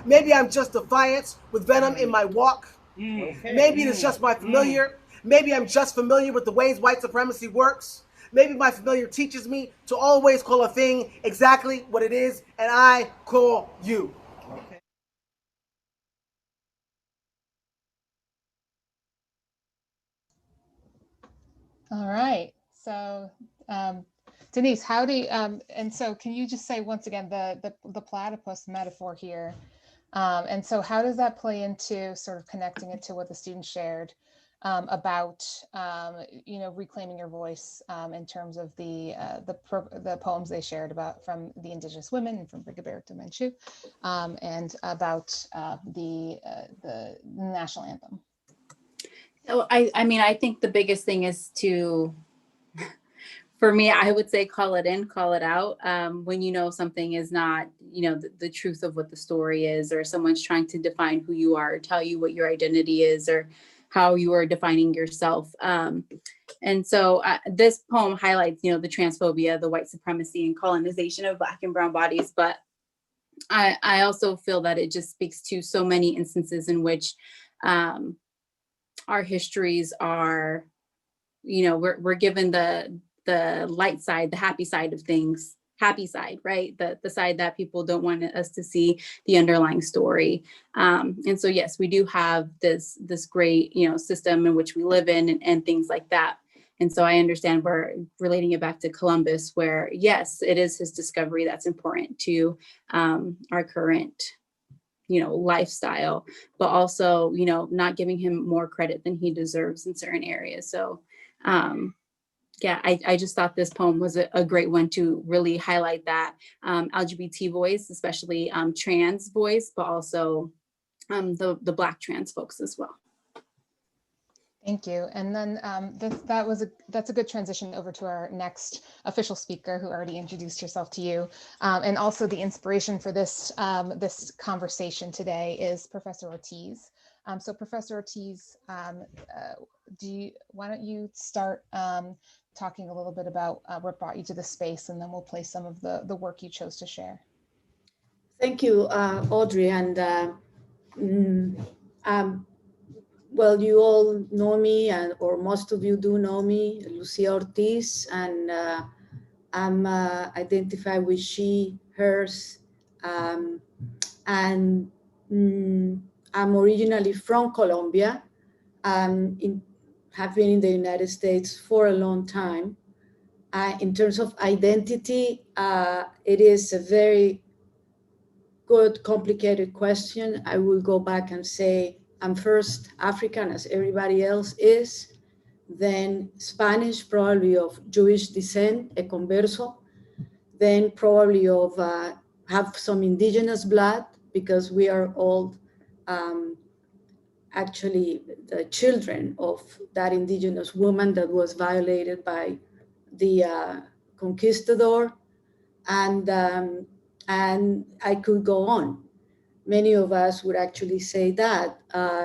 Maybe I'm just defiance with venom in my walk. Maybe it is just my familiar. Maybe I'm just familiar with the ways white supremacy works. Maybe my familiar teaches me to always call a thing exactly what it is, and I call you. All right. So, Denise, how do you, and so can you just say once again the platypus metaphor here? And so how does that play into sort of connecting it to what the students shared about, you know, reclaiming your voice in terms of the poems they shared about from the Indigenous women and from Rigoberta Menchú, and about the national anthem? So I mean, I think the biggest thing is to, for me, I would say call it in, call it out. When you know something is not, you know, the truth of what the story is, or someone's trying to define who you are, or tell you what your identity is, or how you are defining yourself. And so this poem highlights, you know, the transphobia, the white supremacy and colonization of Black and brown bodies. But I also feel that it just speaks to so many instances in which our histories are, you know, we're given the light side, the happy side of things, happy side, right? The side that people don't want us to see, the underlying story. And so, yes, we do have this great, you know, system in which we live in and things like that. And so I understand we're relating it back to Columbus, where, yes, it is his discovery that's important to our current, you know, lifestyle, but also, you know, not giving him more credit than he deserves in certain areas. So Yeah, I just thought this poem was a great one to really highlight that LGBT voice, especially trans voice, but also the Black trans folks as well. Thank you. And then that's a good transition over to our next official speaker, who already introduced herself to you. And also the inspiration for this conversation today is Professor Ortiz. So Professor Ortiz, why don't you start talking a little bit about what brought you to the space, and then we'll play some of the work you chose to share. Thank you, Audrey. And well, you all know me, or most of you do know me, Lucia Ortiz, and I'm identified with she, hers, and I'm originally from Colombia. Have been in the United States for a long time. In terms of identity, it is a very good, complicated question. I will go back and say I'm first African, as everybody else is, then Spanish, probably of Jewish descent, a converso, then probably of have some indigenous blood, because we are all actually the children of that indigenous woman that was violated by the conquistador, and I could go on. Many of us would actually say that.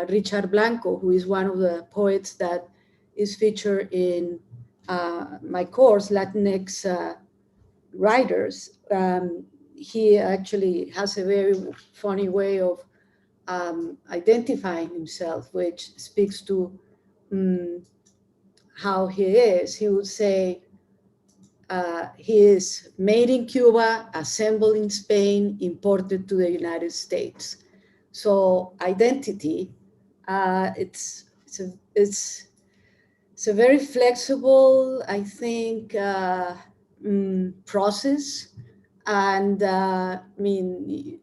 Richard Blanco, who is one of the poets that is featured in my course, Latinx writers, he actually has a very funny way of identifying himself, which speaks to how he is. He would say he is made in Cuba, assembled in Spain, imported to the United States. So identity, it's a very flexible, I think, process. And I mean,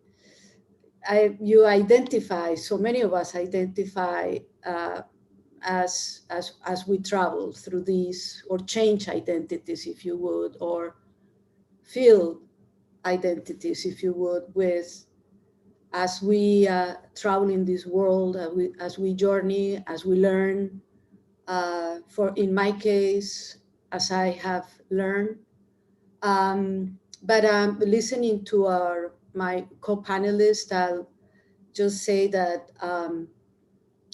you identify, so many of us identify as we travel through these, or change identities, if you would, or feel identities, if you would, with as we travel in this world, as we journey, as we learn. In my case, as I have learned. But listening to my co-panelists, I'll just say that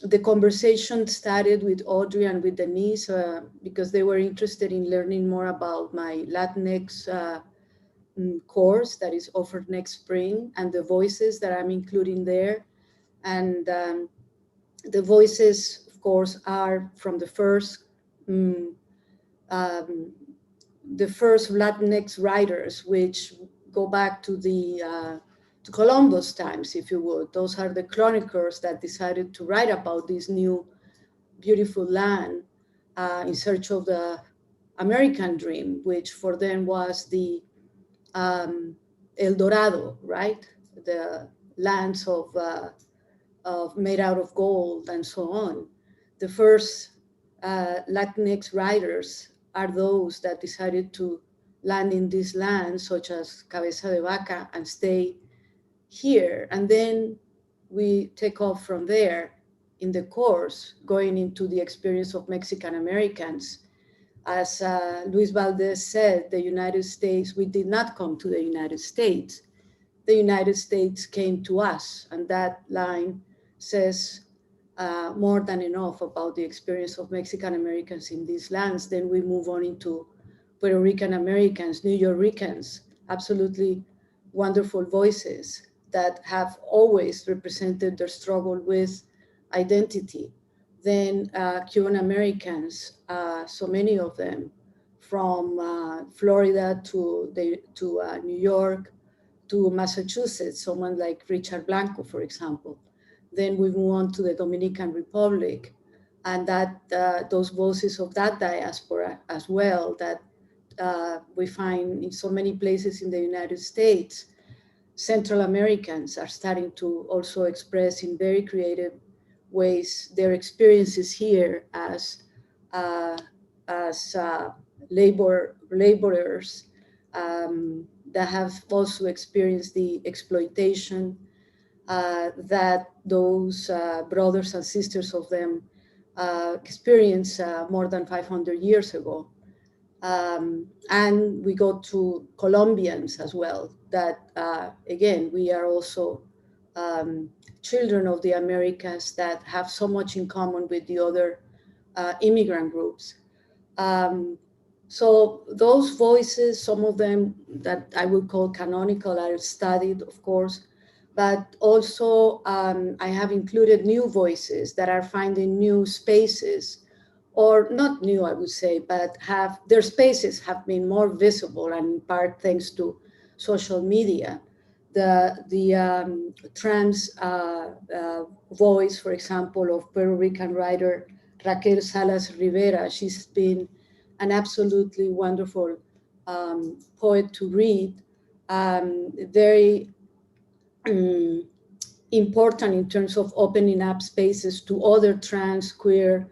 the conversation started with Audrey and with Denise because they were interested in learning more about my Latinx course that is offered next spring, and the voices that I'm including there. And the voices, of course, are from the first Latinx writers, which go back to the to Columbus times, if you would. Those are the chroniclers that decided to write about this new, beautiful land in search of the American dream, which for them was the El Dorado, right? The lands of made out of gold and so on. The first Latinx writers are those that decided to land in these lands, such as Cabeza de Vaca, and stay here. And then we take off from there in the course, going into the experience of Mexican Americans. As Luis Valdez said, the United States, we did not come to the United States. The United States came to us, and that line says more than enough about the experience of Mexican Americans in these lands. Then we move on into Puerto Rican Americans, New Yorkers, absolutely wonderful voices that have always represented their struggle with identity. Then Cuban Americans, so many of them, from Florida to New York to Massachusetts, someone like Richard Blanco, for example. Then we move on to the Dominican Republic, and that those voices of that diaspora as well that we find in so many places in the United States. Central Americans are starting to also express in very creative ways their experiences here as as laborers that have also experienced the exploitation that those brothers and sisters of them experienced more than 500 years ago. And we go to Colombians as well, that again, we are also children of the Americas that have so much in common with the other immigrant groups. So those voices, some of them that I would call canonical, are studied, of course, but also I have included new voices that are finding new spaces, or not new, I would say, but have their spaces have been more visible, and in part thanks to social media. The trans voice, for example, of Puerto Rican writer Raquel Salas Rivera, she's been an absolutely wonderful poet to read, very important in terms of opening up spaces to other trans queer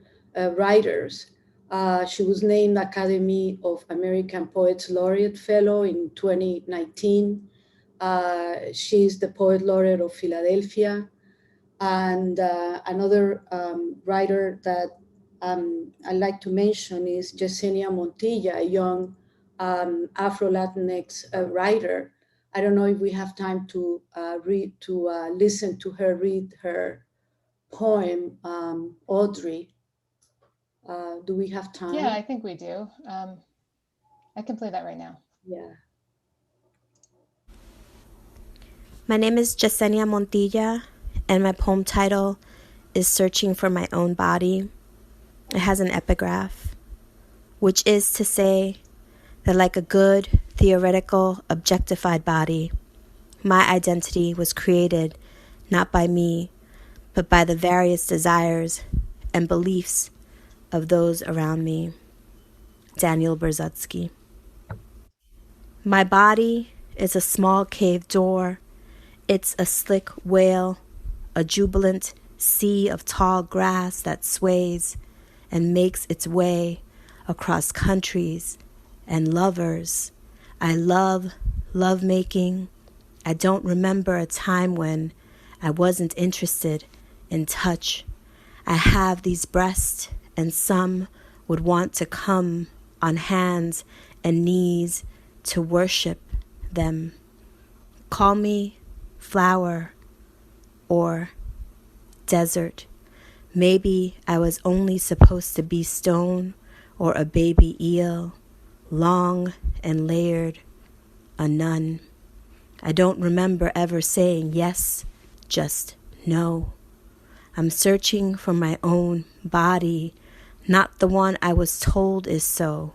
writers. She was named Academy of American Poets Laureate Fellow in 2019. She's the Poet Laureate of Philadelphia. And another writer that I'd like to mention is Yesenia Montilla, a young Afro-Latinx writer. I don't know if we have time to listen to her read her poem, Audrey. Do we have time? Yeah, I think we do. I can play that right now. Yeah. My name is Yesenia Montilla, and my poem title is Searching for My Own Body. It has an epigraph, which is to say that like a good, theoretical, objectified body, my identity was created not by me, but by the various desires and beliefs of those around me. Daniel Berzutsky. My body is a small cave door. It's a slick whale, a jubilant sea of tall grass that sways and makes its way across countries and lovers. I love lovemaking. I don't remember a time when I wasn't interested in touch. I have these breasts, and some would want to come on hands and knees to worship them. Call me flower or desert. Maybe I was only supposed to be stone or a baby eel, long and layered, a nun. I don't remember ever saying yes, just no. I'm searching for my own body, not the one I was told is so.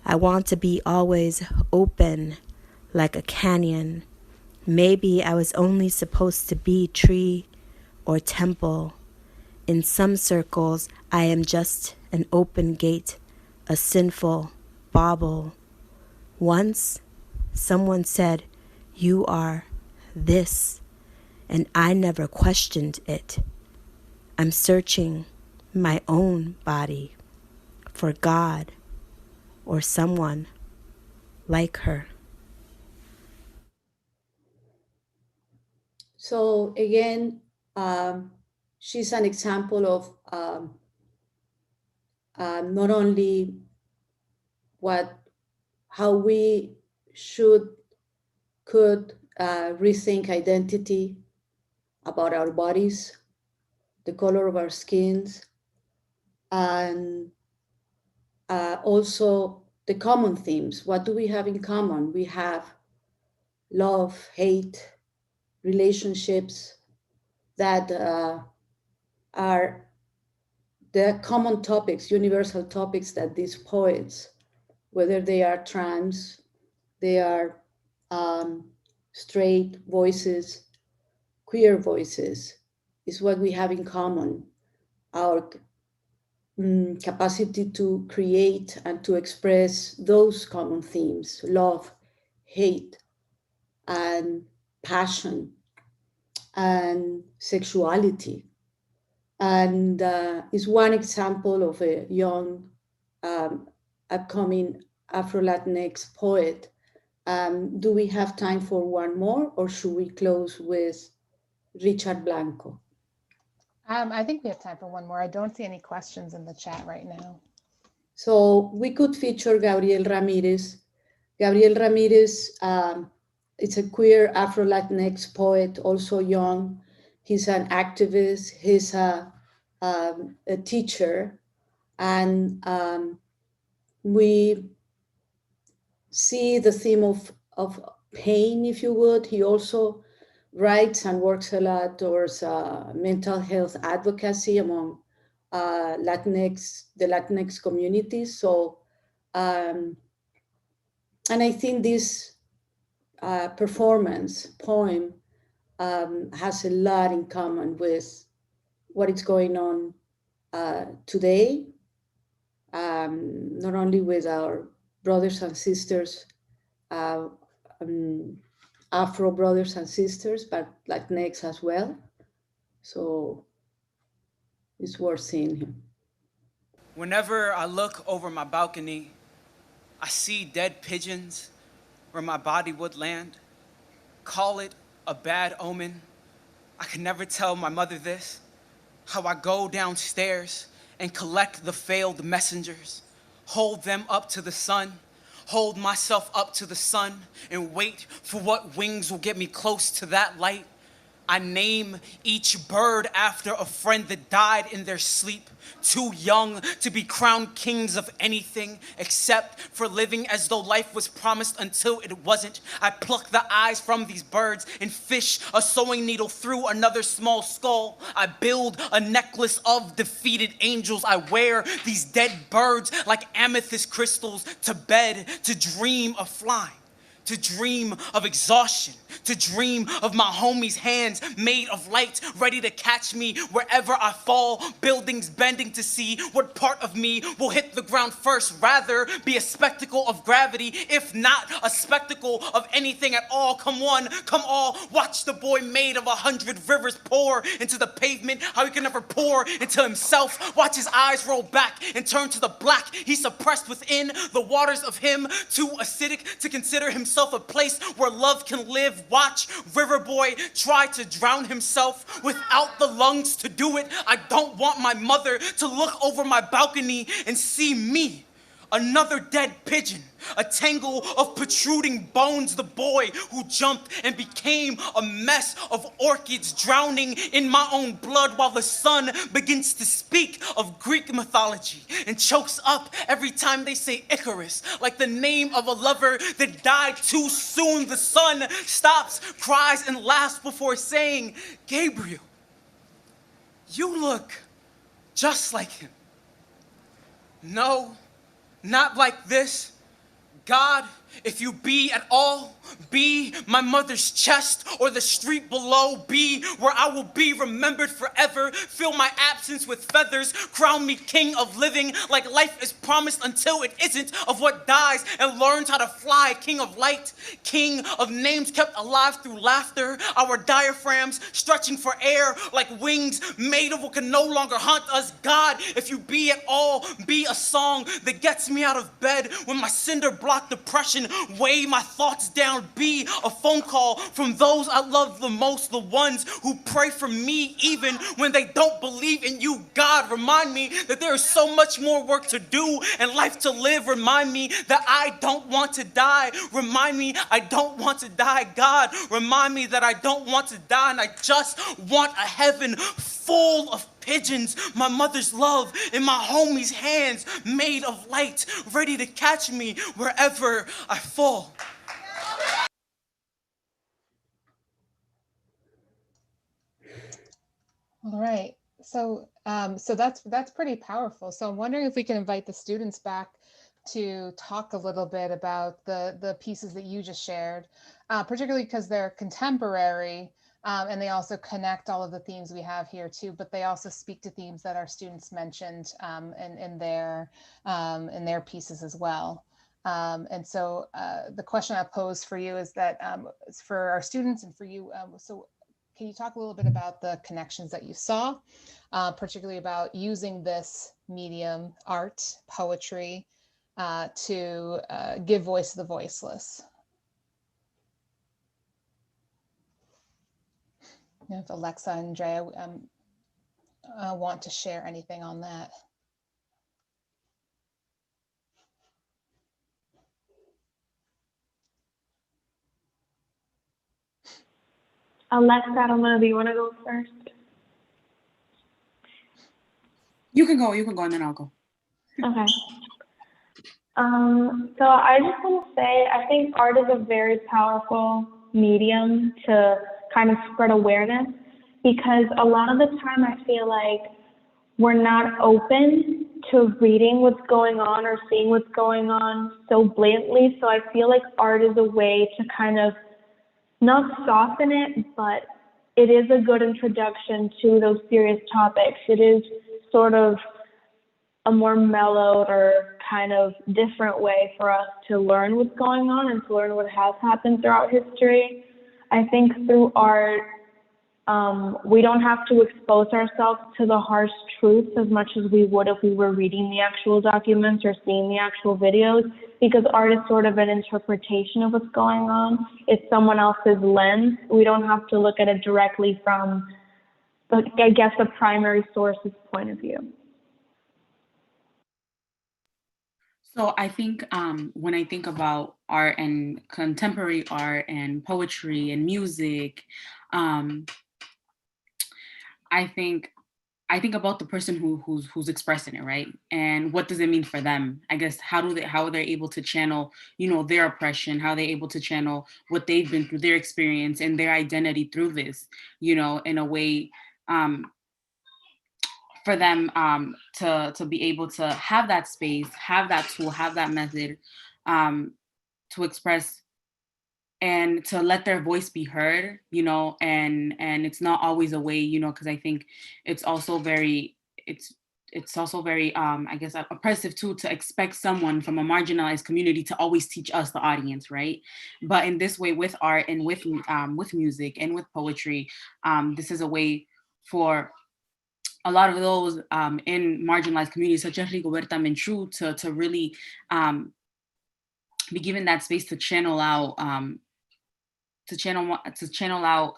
I want to be always open, like a canyon. Maybe I was only supposed to be tree or temple. In some circles, I am just an open gate, a sinful bauble. Once, someone said, "You are this," and I never questioned it. I'm searching my own body for God or someone like her. So again, she's an example of not only how we could rethink identity about our bodies, the color of our skins, and also the common themes. What do we have in common? We have love, hate, relationships that are the common topics, universal topics that these poets, whether they are trans, they are straight voices, queer voices, is what we have in common. Our capacity to create and to express those common themes, love, hate, and passion, and sexuality. And is one example of a young upcoming Afro-Latinx poet. Do we have time for one more, or should we close with Richard Blanco? I think we have time for one more. I don't see any questions in the chat right now. So we could feature Gabriel Ramirez. Gabriel Ramirez is a queer Afro-Latinx poet, also young. He's an activist, he's a teacher, and we see the theme of pain, if you would. He also writes and works a lot towards mental health advocacy among the Latinx community. So, and I think this performance poem has a lot in common with what is going on today, not only with our brothers and sisters, Afro brothers and sisters, but Latinx as well. So it's worth seeing him. Whenever I look over my balcony, I see dead pigeons where my body would land. Call it a bad omen. I can never tell my mother this, how I go downstairs and collect the failed messengers, hold them up to the sun, hold myself up to the sun, and wait for what wings will get me close to that light. I name each bird after a friend that died in their sleep, too young to be crowned kings of anything except for living as though life was promised until it wasn't. I pluck the eyes from these birds and fish a sewing needle through another small skull. I build a necklace of defeated angels. I wear these dead birds like amethyst crystals to bed, to dream of flying, to dream of exhaustion, to dream of my homies' hands made of light, ready to catch me wherever I fall, buildings bending to see what part of me will hit the ground first. Rather be a spectacle of gravity, if not a spectacle of anything at all. Come one, come all, watch the boy made of 100 rivers pour into the pavement, how he can never pour into himself. Watch his eyes roll back and turn to the black he suppressed within. The waters of him too acidic to consider himself a place where love can live. Watch River Boy try to drown himself without the lungs to do it. I don't want my mother to look over my balcony and see me, another dead pigeon, a tangle of protruding bones, the boy who jumped and became a mess of orchids, drowning in my own blood while the sun begins to speak of Greek mythology and chokes up every time they say Icarus, like the name of a lover that died too soon. The sun stops, cries, and laughs before saying, Gabriel, you look just like him. No, not like this. God, if you be at all, be my mother's chest or the street below, be where I will be remembered forever. Fill my absence with feathers, crown me king of living like life is promised until it isn't, of what dies and learns how to fly, king of light, king of names kept alive through laughter, our diaphragms stretching for air like wings made of what can no longer haunt us. God, if you be at all, be a song that gets me out of bed when my cinder block depression weigh my thoughts down. Be a phone call from those I love the most, the ones who pray for me even when they don't believe in you. God, remind me that there is so much more work to do and life to live. Remind me that I don't want to die. Remind me I don't want to die. God, remind me that I don't want to die and I just want a heaven full of pigeons, my mother's love in my homie's hands made of light, ready to catch me wherever I fall. All right. So that's pretty powerful. So I'm wondering if we can invite the students back to talk a little bit about the pieces that you just shared, particularly because they're contemporary. And they also connect all of the themes we have here too, but they also speak to themes that our students mentioned in their pieces as well. And so the question I pose for you is that for our students and for you, so can you talk a little bit about the connections that you saw, particularly about using this medium, art, poetry, to give voice to the voiceless. If Alexa and Andrea want to share anything on that. Alexa, I don't know, do you want to go first? You can go, and then I'll go. Okay. So I just want to say, I think art is a very powerful medium to kind of spread awareness, because a lot of the time I feel like we're not open to reading what's going on or seeing what's going on so blatantly. So I feel like art is a way to kind of not soften it, but it is a good introduction to those serious topics. It is sort of a more mellowed or kind of different way for us to learn what's going on and to learn what has happened throughout history. I think through art, we don't have to expose ourselves to the harsh truths as much as we would if we were reading the actual documents or seeing the actual videos, because art is sort of an interpretation of what's going on. It's someone else's lens. We don't have to look at it directly from, I guess, the primary source's point of view. So I think when I think about art and contemporary art and poetry and music, I think about the person who's expressing it, right? And what does it mean for them? I guess how are they able to channel, their oppression, how they're able to channel what they've been through, their experience and their identity through this, in a way for them to be able to have that space, have that tool, have that method to express and to let their voice be heard, and it's not always a way, because I think it's also very, I guess, oppressive too, to expect someone from a marginalized community to always teach us, the audience, right? But in this way, with art and with music and with poetry, this is a way for a lot of those in marginalized communities, such as Rigoberta Menchú, to really be given that space to channel out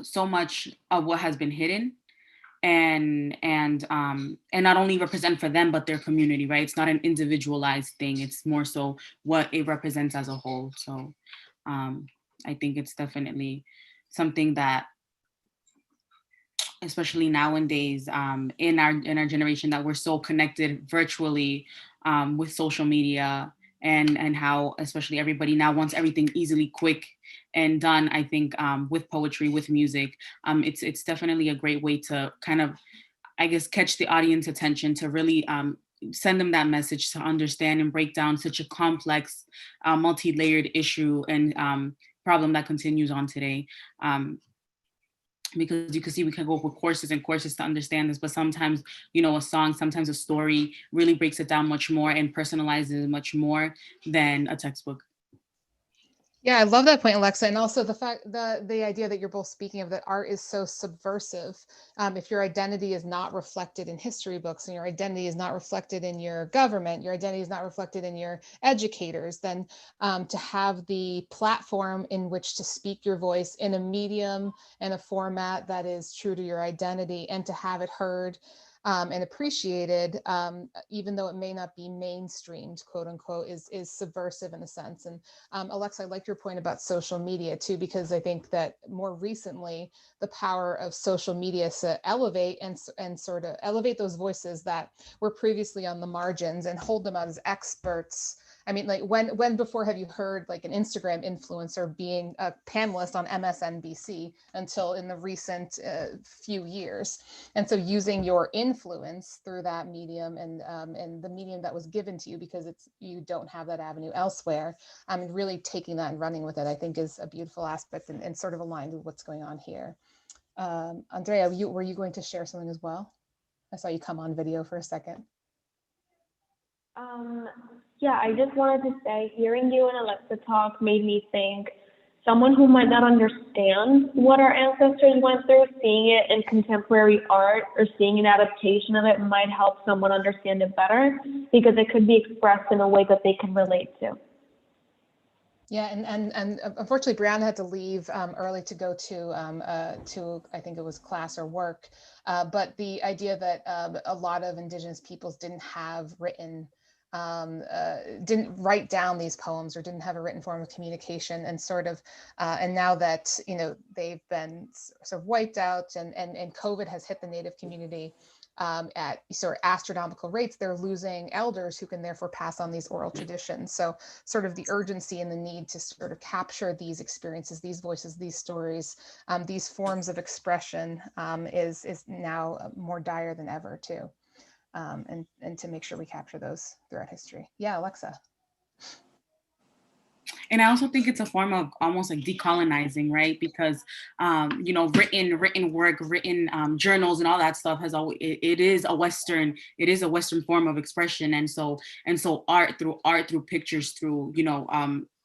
so much of what has been hidden, and not only represent for them but their community, right? It's not an individualized thing, it's more so what it represents as a whole. So I think it's definitely something that, especially nowadays, in our generation, that we're so connected virtually with social media, and how especially everybody now wants everything easily, quick and done. I think with poetry, with music, it's definitely a great way to kind of, I guess, catch the audience attention, to really send them that message, to understand and break down such a complex, multi-layered issue and problem that continues on today. Because you can see we can go with courses and courses to understand this, but sometimes, a song, sometimes a story really breaks it down much more and personalizes it much more than a textbook. Yeah, I love that point, Alexa. And also the idea that you're both speaking of, that art is so subversive. If your identity is not reflected in history books, and your identity is not reflected in your government, your identity is not reflected in your educators, then to have the platform in which to speak your voice in a medium and a format that is true to your identity, and to have it heard and appreciated, even though it may not be mainstreamed, quote unquote, is subversive in a sense. And Alexa, I like your point about social media too, because I think that more recently, the power of social media to elevate and sort of elevate those voices that were previously on the margins and hold them out as experts. I mean, like when before have you heard like an Instagram influencer being a panelist on MSNBC until in the recent few years? And so using your influence through that medium and the medium that was given to you, because you don't have that avenue elsewhere, and really taking that and running with it, I think is a beautiful aspect and sort of aligned with what's going on here. Andrea, were you going to share something as well? I saw you come on video for a second. Yeah, I just wanted to say, hearing you and Alexa talk made me think someone who might not understand what our ancestors went through, seeing it in contemporary art or seeing an adaptation of it might help someone understand it better, because it could be expressed in a way that they can relate to. Yeah, and unfortunately, Brianna had to leave early to go to I think it was class or work, but the idea that a lot of Indigenous peoples didn't have written, didn't write down these poems or didn't have a written form of communication, and sort of, and now that they've been sort of wiped out, and COVID has hit the Native community at sort of astronomical rates, they're losing elders who can therefore pass on these oral traditions. So sort of the urgency and the need to sort of capture these experiences, these voices, these stories, these forms of expression is now more dire than ever too. And to make sure we capture those throughout history. Yeah, Alexa. And I also think it's a form of almost like decolonizing, right? Because written work, written journals, and all that stuff has always it is a Western form of expression, and so art through pictures, through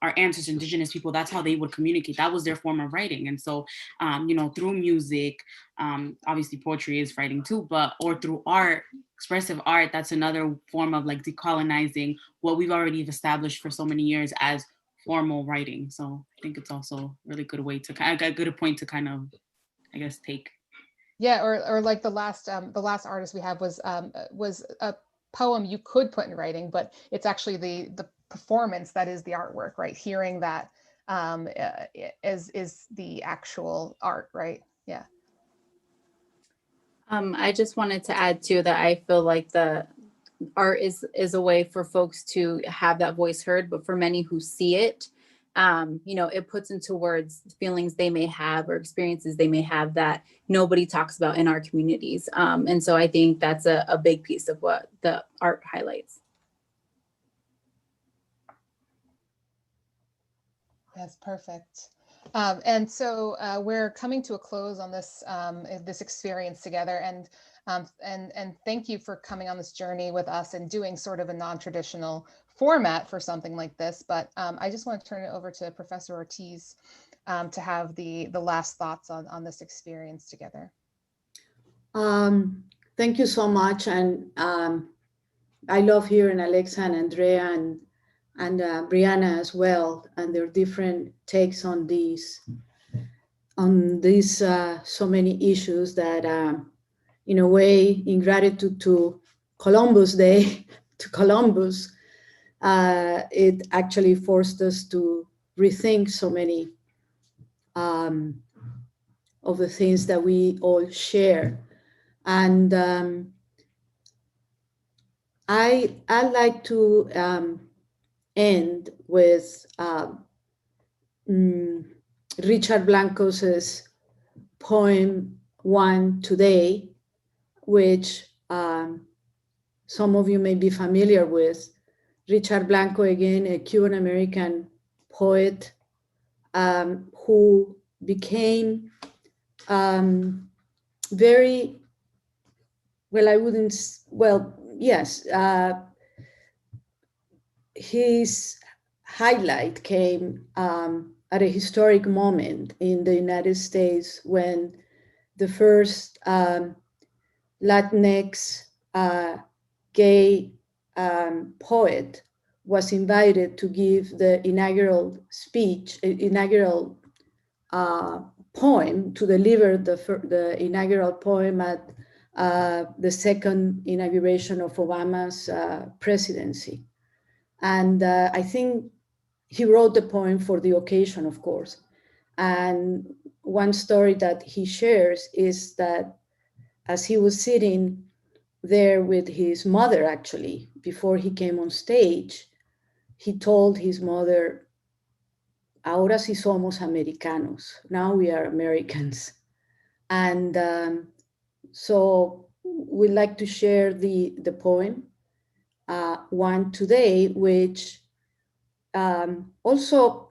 our ancestors, Indigenous people, that's how they would communicate. That was their form of writing, and so through music, obviously poetry is writing too, or through art. Expressive art, that's another form of like decolonizing what we've already established for so many years as formal writing. So I think it's also a really good way to a good point to kind of, I guess, take. Yeah, or like the last artist we have was a poem you could put in writing, but it's actually the performance that is the artwork, right? Hearing that is the actual art, right? Yeah. I just wanted to add too that I feel like the art is a way for folks to have that voice heard, but for many who see it, it puts into words feelings they may have or experiences they may have that nobody talks about in our communities. And so I think that's a big piece of what the art highlights. That's perfect. And so we're coming to a close on this this experience together, and thank you for coming on this journey with us and doing sort of a non-traditional format for something like this. But I just want to turn it over to Professor Ortiz to have the last thoughts on this experience together. Thank you so much, and I love hearing Alexa and Andrea and Brianna as well, and their different takes on these so many issues that, in a way, in gratitude to Columbus Day, to Columbus, it actually forced us to rethink so many of the things that we all share. And I like to end with Richard Blanco's poem One Today, which some of you may be familiar with. Richard Blanco, again, a Cuban American poet who became very, his highlight came at a historic moment in the United States when the first Latinx gay poet was invited to give the inaugural poem, to deliver the inaugural poem at the second inauguration of Obama's presidency. And I think he wrote the poem for the occasion, of course. And one story that he shares is that as he was sitting there with his mother, actually, before he came on stage, he told his mother, "Ahora sí somos americanos. Now we are Americans." And so we'd like to share the poem, One Today, which also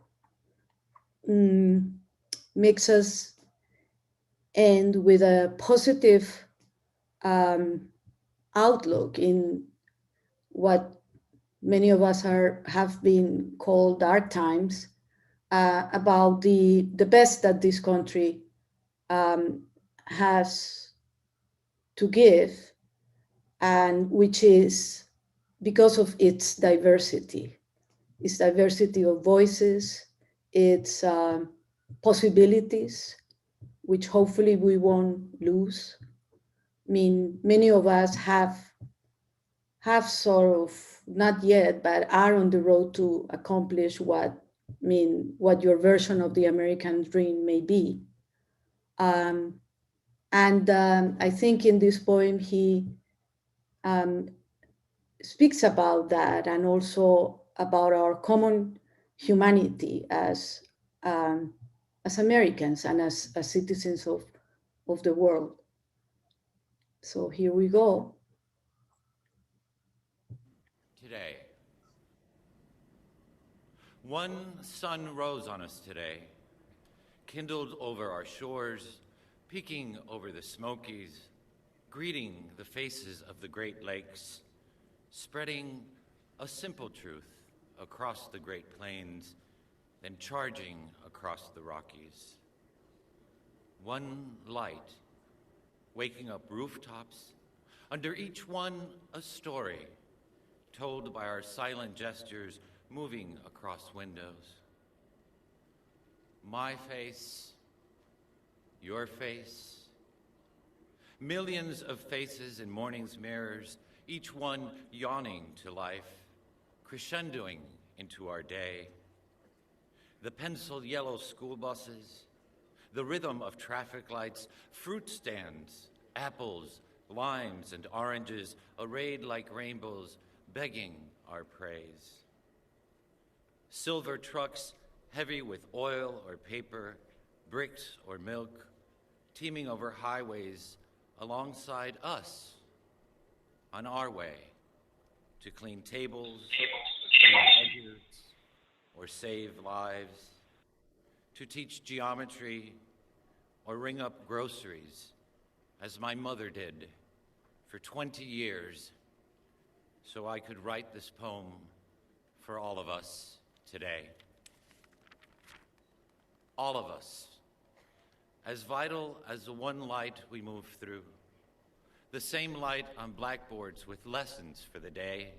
makes us end with a positive outlook in what many of us have been called dark times, about the best that this country has to give, and which is because of its diversity of voices, its possibilities, which hopefully we won't lose. I mean, many of us have sort of, not yet, but are on the road to accomplish what your version of the American dream may be. I think in this poem he speaks about that, and also about our common humanity as Americans and as citizens of the world. So here we go. Today, one sun rose on us today, kindled over our shores, peeking over the Smokies, greeting the faces of the Great Lakes, spreading a simple truth across the Great Plains, then charging across the Rockies. One light, waking up rooftops, under each one a story, told by our silent gestures moving across windows. My face, your face, millions of faces in morning's mirrors, each one yawning to life, crescendoing into our day. The pencil yellow school buses, the rhythm of traffic lights, fruit stands, apples, limes, and oranges arrayed like rainbows, begging our praise. Silver trucks heavy with oil or paper, bricks or milk, teeming over highways alongside us on our way to clean tables, clean edges, or save lives, to teach geometry or ring up groceries, as my mother did for 20 years, so I could write this poem for all of us today. All of us, as vital as the one light we move through, the same light on blackboards with lessons for the day,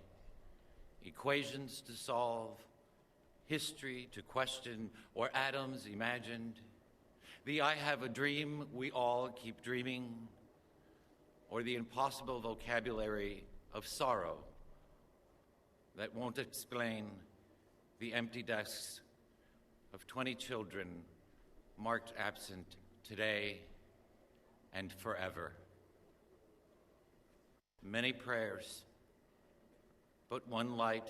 equations to solve, history to question, or atoms imagined, the I have a dream we all keep dreaming, or the impossible vocabulary of sorrow that won't explain the empty desks of 20 children marked absent today and forever. Many prayers, but one light,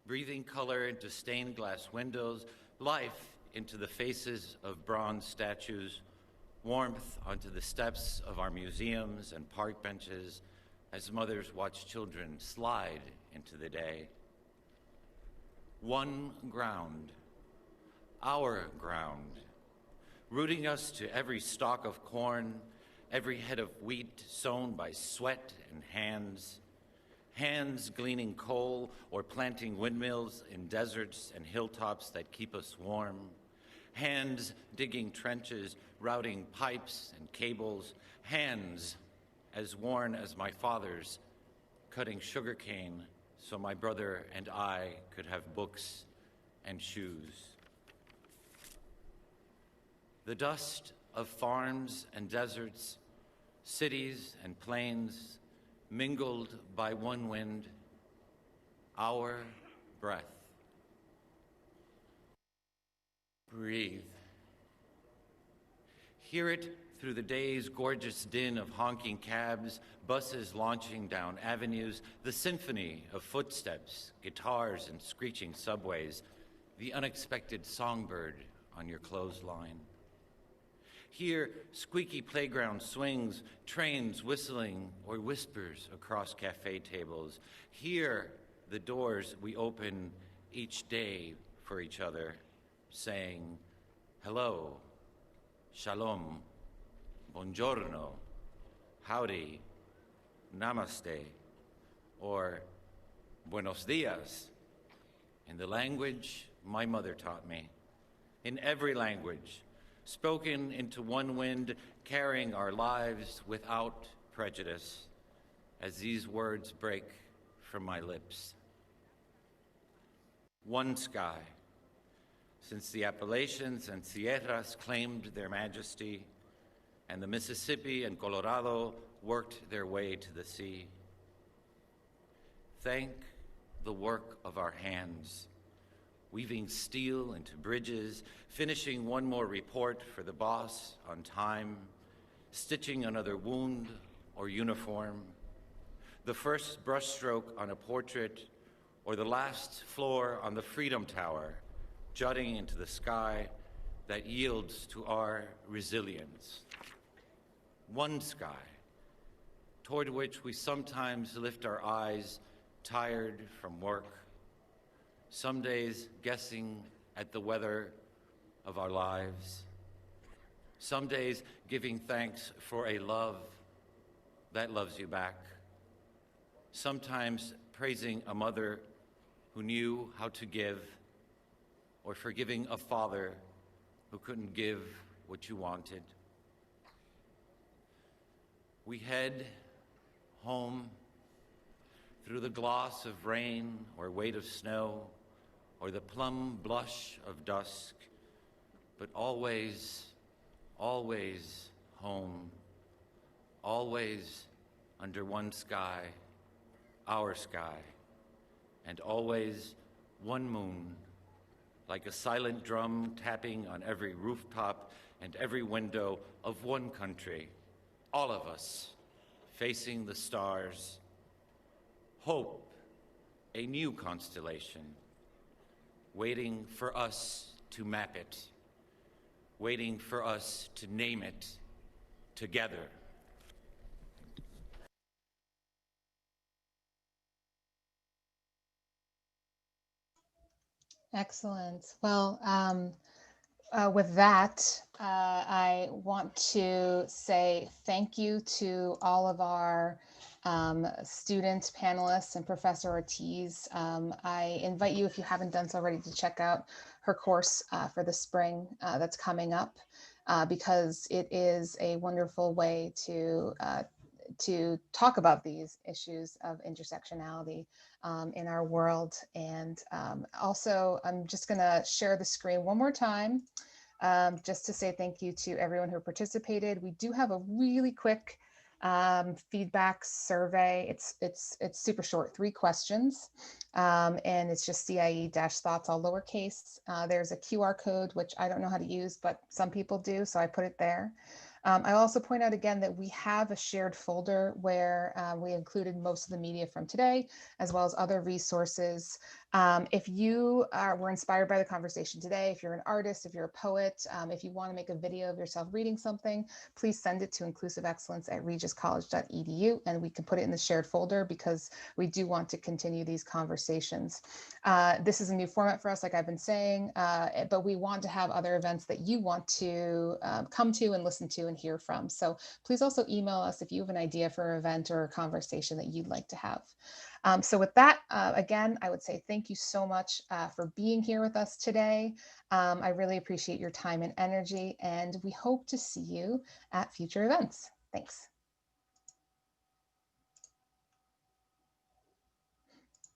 breathing color into stained glass windows, life into the faces of bronze statues, warmth onto the steps of our museums and park benches as mothers watch children slide into the day. One ground, our ground, rooting us to every stalk of corn, every head of wheat sown by sweat and hands, hands gleaning coal or planting windmills in deserts and hilltops that keep us warm, hands digging trenches, routing pipes and cables, hands as worn as my father's, cutting sugarcane so my brother and I could have books and shoes. The dust of farms and deserts, cities and plains, mingled by one wind, our breath. Breathe. Hear it through the day's gorgeous din of honking cabs, buses launching down avenues, the symphony of footsteps, guitars, and screeching subways, the unexpected songbird on your clothesline. Hear squeaky playground swings, trains whistling, or whispers across cafe tables. Hear the doors we open each day for each other, saying, hello, shalom, buongiorno, howdy, namaste, or buenos dias, in the language my mother taught me, in every language, spoken into one wind, carrying our lives without prejudice, as these words break from my lips. One sky. Since the Appalachians and Sierras claimed their majesty, and the Mississippi and Colorado worked their way to the sea. Thank the work of our hands, weaving steel into bridges, finishing one more report for the boss on time, stitching another wound or uniform, the first brushstroke on a portrait, or the last floor on the Freedom Tower, jutting into the sky that yields to our resilience. One sky, toward which we sometimes lift our eyes, tired from work, some days guessing at the weather of our lives, some days giving thanks for a love that loves you back, sometimes praising a mother who knew how to give, or forgiving a father who couldn't give what you wanted. We head home through the gloss of rain or weight of snow or the plum blush of dusk, but always, always home, always under one sky, our sky, and always one moon, like a silent drum tapping on every rooftop and every window of one country, all of us facing the stars. Hope, a new constellation, waiting for us to map it, waiting for us to name it together. Excellent. Well, with that, I want to say thank you to all of our students, panelists, and Professor Ortiz. I invite you, if you haven't done so already, to check out her course for the spring that's coming up, because it is a wonderful way to talk about these issues of intersectionality in our world. And also, I'm just gonna share the screen one more time, just to say thank you to everyone who participated. We do have a really quick feedback survey. It's super short, 3 questions, and it's just CIE-thoughts, all lowercase. There's a QR code, which I don't know how to use, but some people do, so I put it there. I also point out again that we have a shared folder where we included most of the media from today, as well as other resources. If you were inspired by the conversation today, if you're an artist, if you're a poet, if you want to make a video of yourself reading something, please send it to inclusiveexcellence@regiscollege.edu, and we can put it in the shared folder, because we do want to continue these conversations. This is a new format for us, like I've been saying, but we want to have other events that you want to come to and listen to and hear from. So please also email us if you have an idea for an event or a conversation that you'd like to have. So with that, again, I would say thank you so much for being here with us today. I really appreciate your time and energy, and we hope to see you at future events. Thanks.